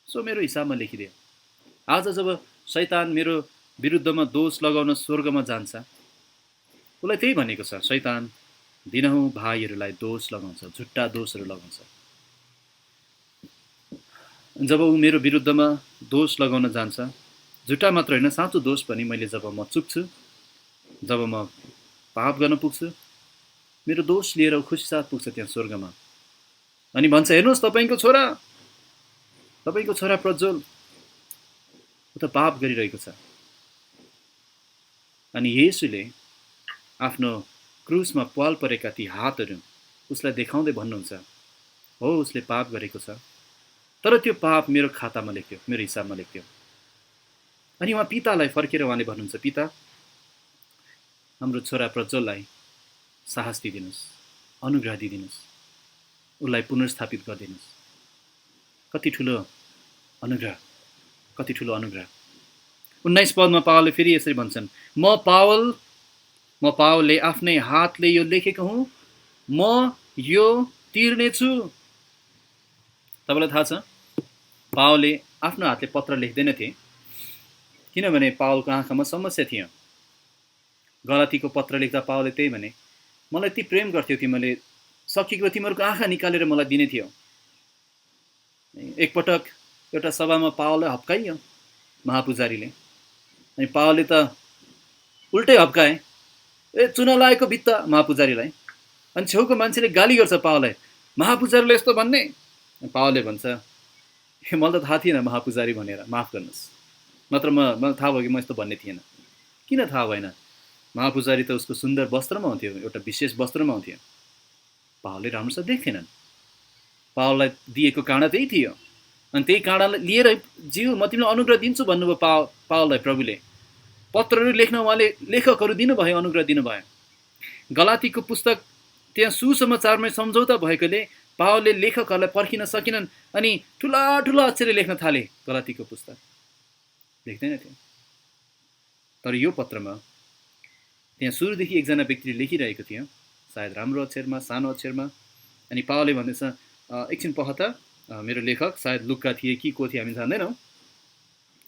सो मेरो हिसाबमा लेखिदेऊ। आज जब शैतान मेरो विरुद्धमा दोष लगाउन स्वर्गमा जान्छ, उसलाई त्यही भनेको छ। शैतान दिनहुँ भाइहरूलाई दोष लगाउँछ, झुट्टा दोषहरू लगाउँछ। जब ऊ मेरो विरुद्धमा दोष लगाउन जान्छ, झुट्टा मात्र होइन, साँचो दोष पनि, मैले जब म चुक्छु, जब म पाप गर्न पुग्छु, मेरो दोष लिएर खुसी साथ पुग्छ त्यहाँ स्वर्गमा। अनि भन्छ, हेर्नुहोस् तपाईँको छोरा प्रज्वल, ऊ त पाप गरिरहेको छ। अनि येशूले आफ्नो क्रुसमा पाल परेका ती हातहरू उसलाई देखाउँदै भन्नुहुन्छ, हो उसले पाप गरेको छ, तर त्यो पाप मेरो खातामा लेख्यो, मेरो हिसाबमा लेख्यो। अनि उहाँ पितालाई फर्केर उहाँले भन्नुहुन्छ, पिता, हाम्रो छोरा प्रज्वललाई साहस दिइदिनुहोस्, अनुग्रह दिइदिनुहोस्। उसलाई पुनर्स्थापित गरिदिनुहोस्। कति ठुलो अनुग्रह, कति ठुलो अनुग्रह। 19 पदमा पावलले फेरि यसरी भन्छन्, म पावलले आफ्नै हातले यो लेखेको हुँ, म यो तिर्नेछु। तपाईँलाई थाहा छ, पावलले आफ्नो हातले पत्र लेख्दैनथे, किनभने पावलको आँखामा समस्या थियो। गलातीको पत्र लेख्दा पावलले त्यही भने, मलाई यति प्रेम गर्थ्यौ तिमीले, सकेको तिमीहरूको आँखा निकालेर मलाई दिने थियो। एकपटक एउटा सभामा पावललाई हप्काइयो महापुजारीले, अनि पावलले त उल्टै हप्काए, चुना लागेको भित्ता महापुजारीलाई। अनि छेउको मान्छेले गाली गर्छ पावललाई, महापुजारीले यस्तो भन्ने। पावलले भन्छ, मलाई त थाहा थिएन महापुजारी भनेर, माफ गर्नुहोस्, नत्र मलाई थाहा भयो कि म यस्तो भन्ने थिएन। किन थाहा भएन? महापुजारी त उसको सुन्दर वस्त्रमा हुन्थ्यो, एउटा विशेष वस्त्रमा हुन्थ्यो। पावलले राम्रोसँग देख्थेनन्। पावललाई दिएको काँडा त्यही थियो, अनि त्यही काँडालाई लिएर जिउ म तिमीलाई अनुग्रह दिन्छु भन्नुभयो पावललाई प्रभुले। पत्रहरू लेख्न उहाँले लेखकहरू दिनुभयो, अनुग्रह दिनुभयो। गलातीको पुस्तक त्यहाँ सुसमाचारमै सम्झौता भएकोले पावलले लेखकहरूलाई पर्खिन सकेनन्, अनि ठुला ठुला अक्षरले लेख्न थाले। गलातीको पुस्तक लेख्दैन थियो, तर यो पत्रमा त्यहाँ सुरुदेखि एकजना व्यक्तिले लेखिरहेको थियो, सायद राम्रो अक्षरमा, सानो अक्षरमा। अनि पावलले भन्दैछ, एकछिन पख त, मेरो लेखक सायद लुक्का थिए कि को थिए हामी जान्दैनौँ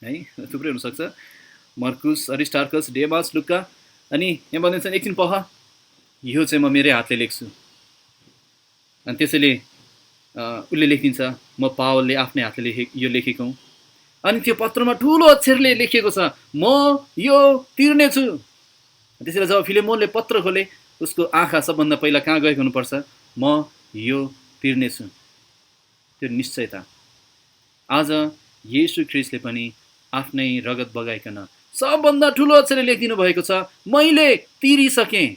है, थुप्रै हुनसक्छ, मर्कुस, अरिस्टार्कस, डेमास, लुक्का। अनि यहाँ भन्दैछन्, एकछिन पख, यो चाहिँ म मेरै हातले लेख्छु। अनि त्यसैले उसले लेखिदिन्छ, म पावलले आफ्नै हातले यो लेखेको हुँ। अनि त्यो पत्रमा ठुलो अक्षरले लेखिएको छ, म यो तिर्नेछु। त्यसैले जब फिलेमोनले पत्र खोले, उसको आँखा सबभन्दा पहिला कहाँ गएको हुनुपर्छ? म यो तिर्नेछु। त्यो निश्चयता आज येशू ख्रीष्टले पनि आफ्नै रगत बगाइकन सबभन्दा ठुलो अक्षरले लेखिदिनु भएको छ, मैले तिरिसकेँ।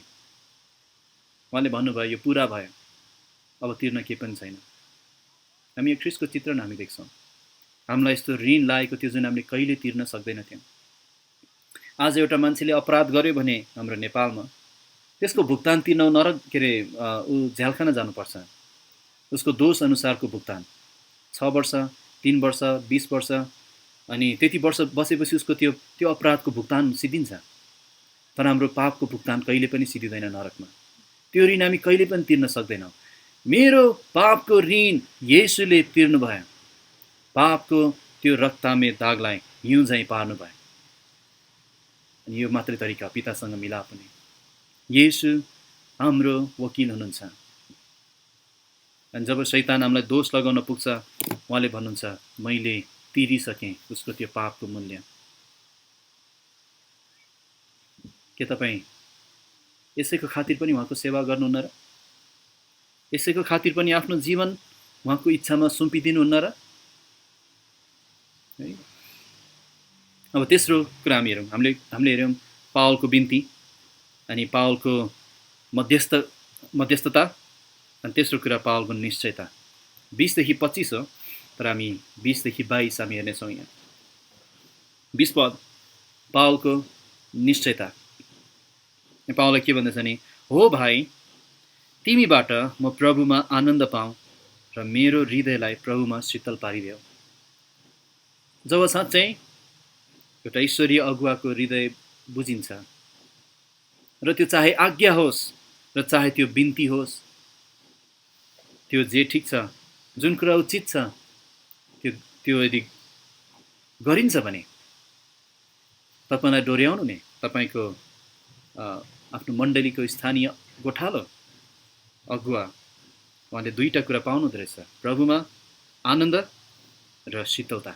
उहाँले भन्नुभयो, यो पुरा भयो, अब तिर्न केही पनि छैन। हामी यो ख्रीष्टको चित्रण हामी देख्छौँ। हामीलाई यस्तो ऋण लागेको थियो जुन हामीले कहिले तिर्न सक्दैनथ्यौँ। आज एउटा मान्छेले अपराध गर्यो भने हाम्रो नेपालमा त्यसको भुक्तान तिर्न नरक के अरे ऊ झ्यालखाना जानुपर्छ। उसको दोष अनुसारको भुक्तान 6 वर्ष, 3 वर्ष, 20 वर्ष, अनि त्यति वर्ष बसेपछि उसको त्यो अपराधको भुक्तान सिद्धिन्छ। तर हाम्रो पापको भुक्तान कहिले पनि सिद्धिँदैन नरकमा। त्यो ऋण हामी कहिले पनि तिर्न सक्दैनौँ। मेरो पापको ऋण येशूले तिर्नुभयो। पापको त्यो रक्तमे दागलाई हिउँ झैँ पार्नुभयो। अनि यो मात्रै तरिका पितासँग मिलाप हुने। येशू हाम्रो वकिल हुनुहुन्छ। अनि जब शैतान हामीलाई दोष लगाउन पुग्छ, उहाँले भन्नुहुन्छ, मैले तिरिसकेँ उसको त्यो पापको मूल्य। के तपाईँ यसैको खातिर पनि उहाँको सेवा गर्नुहुन्न र? यसैको खातिर पनि आफ्नो जीवन उहाँको इच्छामा सुम्पिदिनुहुन्न र? है, अब तेस्रो कुरा हामी हेरौँ, हामीले हेऱ्यौँ पावलको बिन्ती, अनि पावलको मध्यस्थता, अनि तेस्रो कुरा पावलको निश्चयता। 20 देखि 25 हो, तर हामी 20 देखि 22 हामी हेर्नेछौँ। यहाँ 20 पद पावलको निश्चयता। पावलले के भन्दैछ नि, हो भाइ, तिमीबाट म प्रभुमा आनन्द पाऊँ र मेरो हृदयलाई प्रभुमा शीतल पारिदेऊ। जब साँच्चै एउटा ईश्वरीय अगुवाको हृदय बुझिन्छ, र त्यो चाहे आज्ञा होस् र चाहे त्यो बिन्ती होस्, त्यो जे ठिक छ, जुन कुरा उचित छ, त्यो यदि गरिन्छ भने तपाईँलाई डोर्याउनु ने, तपाईँको आफ्नो मण्डलीको स्थानीय गोठालो अगुवा, उहाँले दुईटा कुरा पाउनु हुँदो रहेछ, प्रभुमा आनन्द र शीतलता।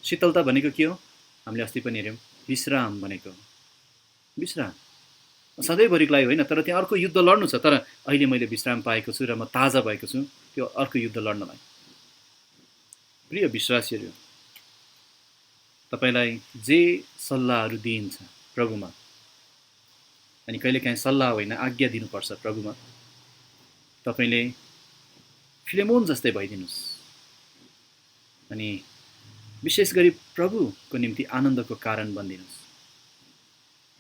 शीतलता भनेको के हो? हामीले अस्ति पनि हेऱ्यौँ, विश्राम भनेको। विश्राम सधैँभरिको लागि होइन, तर त्यहाँ अर्को युद्ध लड्नु छ, तर अहिले मैले विश्राम पाएको छु र म ताजा भएको छु त्यो अर्को युद्ध लड्नलाई। प्रिय विश्वासीहरू, तपाईँलाई जे सल्लाहहरू दिइन्छ प्रभुमा, अनि कहिलेकाहीँ सल्लाह होइन आज्ञा दिनुपर्छ प्रभुमा, तपाईँले फिलेमोन जस्तै भइदिनुहोस्। अनि विशेष गरी प्रभुको निम्ति आनन्दको कारण बनिदिनुहोस्।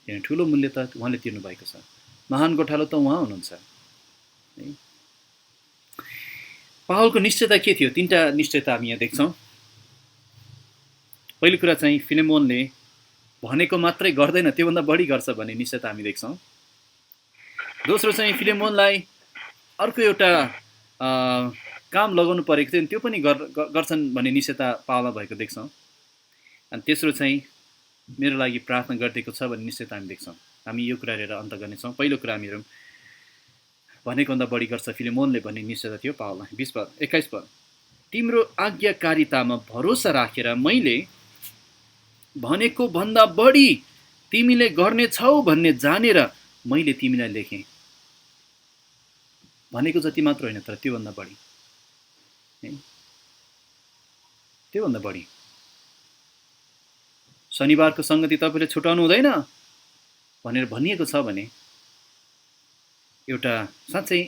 किन ठुलो मूल्य त उहाँले तिर्नु भएको छ। महान गोठालो त उहाँ हुनुहुन्छ। पावलको निश्चयता के थियो? तीनटा निश्चयता हामी यहाँ देख्छौँ। पहिलो कुरा चाहिँ फिलेमोनले भनेको मात्रै गर्दैन, त्योभन्दा बढी गर्छ भन्ने निश्चयता हामी देख्छौँ। दोस्रो चाहिँ फिलेमोनलाई अर्को एउटा काम लगाउनु परेको थियो, त्यो पनि गर्छन् भन्ने निश्चयता पावलमा भएको देख्छौँ। अनि तेस्रो चाहिँ मेरो लागि प्रार्थना गरिदिएको छ भन्ने निश्चयता हामी देख्छौँ। हामी यो कुरा हेरेर अन्त गर्नेछौँ। पहिलो कुरा हामीहरू भनेको भन्दा बढी गर्छ फिलेमोनले भन्ने निश्चयता थियो पावललाई। 20 पद 21 पद, तिम्रो आज्ञाकारितामा भरोसा राखेर मैले भनेको भन्दा बढी तिमीले गर्नेछौ भन्ने जानेर मैले तिमीलाई लेखेँ। भनेको जति मात्र होइन, तर त्योभन्दा बढी, त्योभन्दा बढी। शनिबारको सङ्गति तपाईँले छुटाउनु हुँदैन भनेर भनिएको छ भने एउटा साँच्चै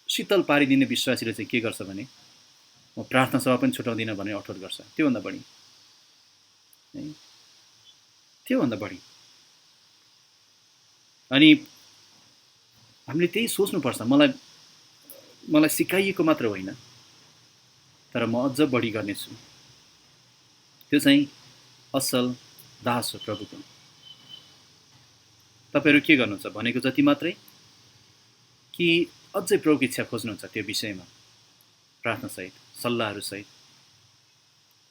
शीतल पारिदिने विश्वासीले चाहिँ के गर्छ भने म प्रार्थना सभा पनि छुटाउँदिनँ भनेर अठोट गर्छ। त्योभन्दा बढी, त्योभन्दा बढी। अनि हामीले त्यही सोच्नुपर्छ, मलाई सिकाइएको मात्र होइन, तर म अझ बढी गर्नेछु। त्यो चाहिँ असल दास हो प्रभुको। तपाईँहरू के गर्नुहुन्छ? भनेको जति मात्रै कि अझै प्रभुको इच्छा खोज्नुहुन्छ त्यो विषयमा प्रार्थनासहित, सल्लाहहरूसहित?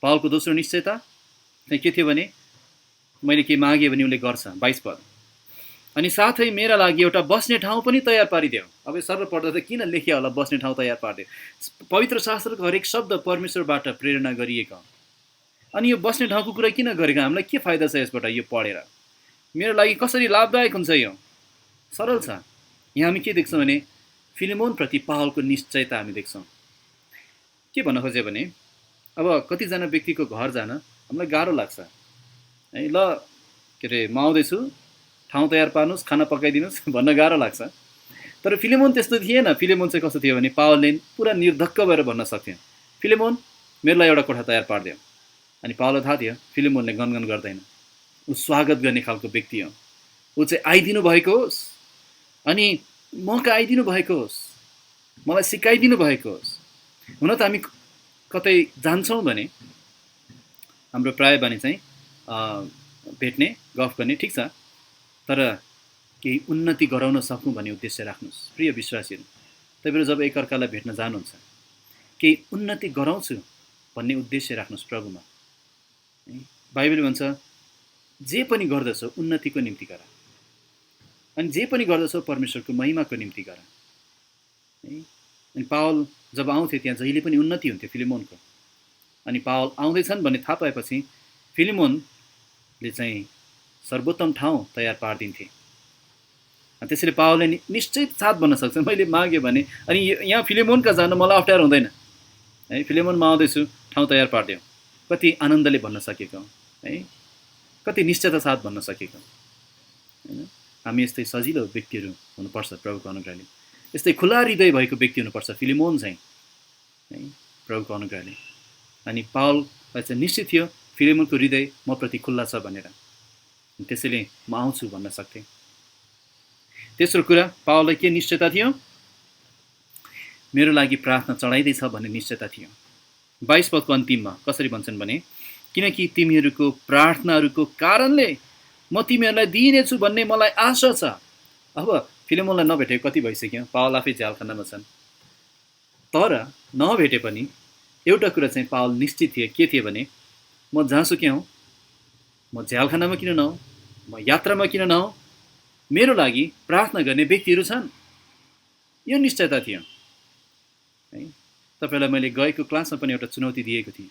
पावलको दोस्रो निश्चयता चाहिँ के थियो भने मैले के मागेँ भने उसले गर्छ। 22 पद, अनि साथै मेरा लागि एउटा बस्ने ठाउँ पनि तयार पारिदेऊ। अब सर्वप्रथम त किन लेखिया होला बस्ने ठाउँ तयार पारिदेऊ? पवित्र शास्त्रको हरेक शब्द परमेश्वरबाट प्रेरणा गरिएको। अनि यो बस्ने ठाउँको कुरा किन गरेको? हामीलाई के फाइदा छ यसबाट यो पढेर? मेरो लागि कसरी लाभदायक हुन्छ? यो सरल छ। यहाँ हामी के देख्छौँ भने फिलेमोनप्रति पावलको निश्चयता हामी देख्छौँ। के भन्न खोज्यो भने अब कतिजना व्यक्तिको घर जान हामीलाई गाह्रो लाग्छ है। ल के अरे म आउँदैछु, ठाउँ तयार पार्नुहोस्, खाना पकाइदिनुहोस् भन्न गाह्रो लाग्छ। तर फिलेमोन त्यस्तो थिएन। फिलेमोन चाहिँ कस्तो थियो भने पावलले पुरा निर्धक्क भएर भन्न सक्थ्यो, फिलेमोन मेरो लागि एउटा कोठा तयार पारिदियो। अनि पावललाई थाहा थियो फिलेमोनले गनगन गर्दैन, ऊ स्वागत गर्ने खालको व्यक्ति हो। ऊ चाहिँ आइदिनु भएको होस्, अनि म कहाँ आइदिनु भएको होस्, मलाई सिकाइदिनु भएको होस्। हुन त हामी कतै जान्छौँ भने हाम्रो प्राय बानी चाहिँ भेट्ने, गफ गर्ने, ठिक छ, तर केही उन्नति गराउन सक्नु भन्ने उद्देश्य राख्नुहोस्। प्रिय विश्वासीहरू, तपाईँहरू जब एकअर्कालाई भेट्न जानुहुन्छ केही उन्नति गराउँछु भन्ने उद्देश्य राख्नुहोस् प्रभुमा। बाइबल भन्छ जे पनि गर्दछौ उन्नतिको निम्ति गर, अनि जे पनि गर्दछौ परमेश्वरको महिमाको निम्ति गर। अनि पावल जब आउँथे त्यहाँ जहिले पनि उन्नति हुन्थ्यो फिलेमोनको। अनि पावल आउँदैछन् भन्ने थाहा पाएपछि फिलेमोनले चाहिँ सर्वोत्तम ठाउँ तयार पारिदिन्थे। त्यसैले पावलले निश्चित साथ भन्न सक्छ, मैले मागेँ भने। अनि यहाँ फिलेमोनका जान मलाई अप्ठ्यारो हुँदैन है, फिलेमोनमा आउँदैछु, ठाउँ तयार पारिदियो। कति आनन्दले भन्न सकेको है, कति निश्चयता साथ भन्न सकेको होइन। हामी यस्तै सजिलो व्यक्तिहरू हुनुपर्छ प्रभुको अनुग्रहले, यस्तै खुला हृदय भएको व्यक्ति हुनुपर्छ फिलेमोन चाहिँ है प्रभुको अनुग्रहले। अनि पावललाई चाहिँ निश्चित थियो फिलेमोनको हृदय म प्रति खुल्ला छ भनेर, त्यसैले म आउँछु भन्न सक्थेँ। तेस्रो कुरा, पावललाई के निश्चयता थियो? मेरो लागि प्रार्थना चढाइँदैछ भन्ने निश्चयता थियो। 22 पदको अन्तिममा कसरी भन्छन् भने किनकि तिमीहरूको प्रार्थनाहरूको कारणले म तिमीहरूलाई दिइनेछु भन्ने मलाई आशा छ। अब फिलेमोनलाई नभेटेको कति भइसक्यो, पावल आफै झ्यालखानामा छन्। तर नभेटे पनि एउटा कुरा चाहिँ पावल निश्चित थिए, के थिए भने म जहाँसुकै हौँ, म झ्यालखानामा किन नहौँ, म यात्रामा किन नहौँ, मेरो लागि प्रार्थना गर्ने व्यक्तिहरू छन्। यो निश्चयता थियो है। तपाईँलाई मैले गएको क्लासमा पनि एउटा चुनौती दिएको थिएँ,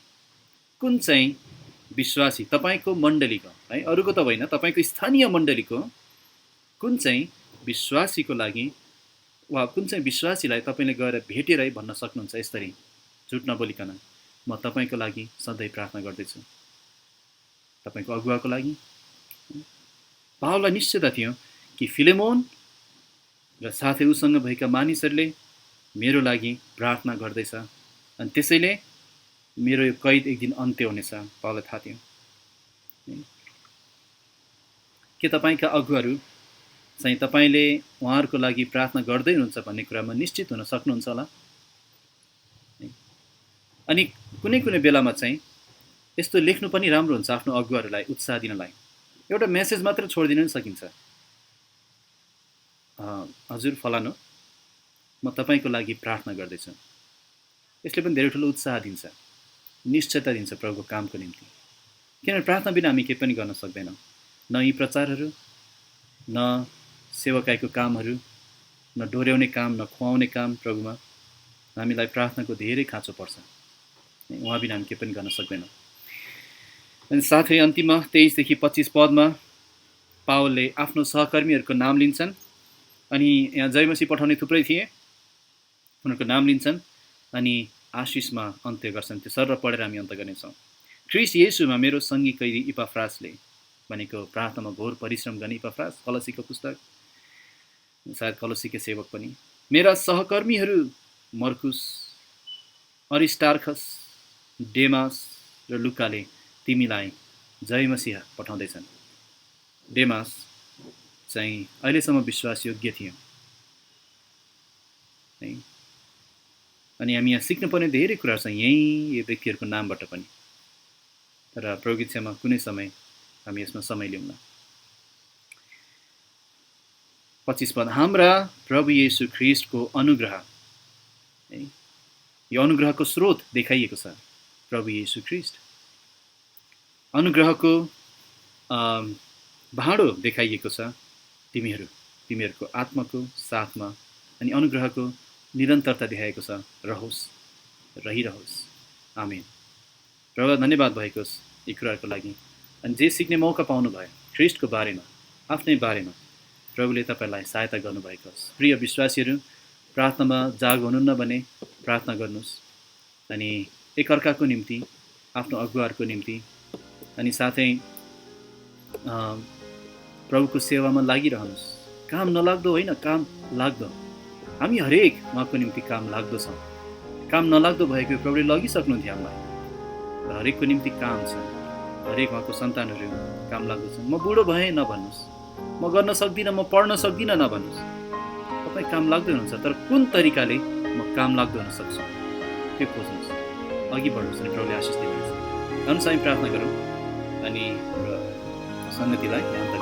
कुन चाहिँ विश्वासी तपाईँको मण्डलीको है, अरूको त होइन, तपाईँको स्थानीय मण्डलीको कुन चाहिँ विश्वासीको लागि वा कुन चाहिँ विश्वासीलाई तपाईँले गएर भेटेरै भन्न सक्नुहुन्छ यसरी झुट नबोलिकन, म तपाईँको लागि सधैँ प्रार्थना गर्दैछु, तपाईँको अगुवाको लागि। पावललाई निश्चयता थियो कि फिलेमोन र साथै उसँग भएका मानिसहरूले मेरो लागि प्रार्थना गर्दैछ, अनि त्यसैले मेरो यो कैद एक दिन अन्त्य हुनेछ। पावललाई थाहा थियो। के तपाईँका अगुवाहरू चाहिँ तपाईँले उहाँहरूको लागि प्रार्थना गर्दै हुनुहुन्छ भन्ने कुरामा निश्चित हुन सक्नुहुन्छ होला? अनि कुनै कुनै बेलामा चाहिँ यस्तो लेख्नु पनि राम्रो हुन्छ आफ्नो अगुवाहरूलाई उत्साह दिनलाई। एउटा मेसेज मात्र छोडिदिन पनि सकिन्छ। हजुर फलानु, म तपाईँको लागि प्रार्थना गर्दैछु। यसले पनि धेरै ठुलो उत्साह दिन्छ, निश्चयता दिन्छ प्रभुको कामको निम्ति। किनभने प्रार्थना बिना हामी केही पनि गर्न सक्दैनौँ। न यी प्रचारहरू, न सेवकाईको कामहरू, न डोर्याउने काम, न खुवाउने काम प्रभुमा। हामीलाई प्रार्थनाको धेरै खाँचो पर्छ। उहाँ बिना हामी केही पनि गर्न सक्दैनौँ। अनि साथै अन्तिममा 23 देखि 25 पदमा पावलले आफ्नो सहकर्मीहरूको नाम लिन्छन्। अनि यहाँ जयमसी पठाउने थुप्रै थिए, उनीहरूको नाम लिन्छन् अनि आशिषमा अन्त्य गर्छन्। त्यो सर पढेर हामी अन्त्य गर्नेछौँ। ख्रीष्ट येशूमा मेरो सङ्गी कैदी इपाफ्रासले, भनेको प्रार्थनामा घोर परिश्रम गर्ने इपाफ्रास, कलसीको पुस्तक, सायद कलसीकै सेवक पनि, मेरा सहकर्मीहरू मर्कुस, अरिस्टार्खस, डेमास र लुकाले तिमीलाई जय मसीह पठाउँदैछन्। डेमास चाहिँ अहिलेसम्म विश्वासयोग्य थियो है। अनि हामी यहाँ सिक्नुपर्ने धेरै कुराहरू छ यही व्यक्तिहरूको नामबाट पनि। तर प्रभुको इच्छामा कुनै समय हामी यसमा समय लिउँला। 25 पद, हाम्रा प्रभु येशू ख्रीष्टको अनुग्रह है, यो अनुग्रहको स्रोत देखाइएको छ प्रभु येशू ख्रीष्ट। अनुग्रहको भाँडो देखाइएको छ तिमीहरूको आत्माको साथमा। अनि अनुग्रहको निरन्तरता देखाएको छ, रहिरहोस्। आमेन। प्रभु धन्यवाद भएको होस् यी कुराहरूको लागि। अनि जे सिक्ने मौका पाउनु भयो ख्रीष्टको बारेमा, आफ्नै बारेमा, प्रभुले तपाईँलाई सहायता गर्नुभएको होस्। प्रिय विश्वासीहरू, प्रार्थनामा जाग हुनुहुन्न भने प्रार्थना गर्नुहोस्। अनि एकअर्काको निम्ति, आफ्नो अगुवाहरूको निम्ति, अनि साथै प्रभुको सेवामा लागिरहनुहोस्। काम नलाग्दो होइन, काम लाग्दो। हामी हरेक उहाँको निम्ति काम लाग्दो छौँ। काम नलाग्दो भएको प्रभुले लगिसक्नुहुन्थ्यो हामीलाई। र हरेकको निम्ति काम छ। हरेक उहाँको सन्तानहरू काम लाग्दो छन्। म बुढो भएँ नभन्नुहोस्, म गर्न सक्दिनँ, म पढ्न सक्दिनँ नभन्नुहोस्। तपाईँ काम लाग्दो हुनुहुन्छ, तर कुन तरिकाले म काम लाग्दो हुन सक्छु त्यो खोज्नुहोस्, अघि बढ्नुहोस् अनि प्रभुले आशिष दिनुहुन्छ। अनुसार प्रार्थना गरौँ अनि सङ्गतिलाई अन्त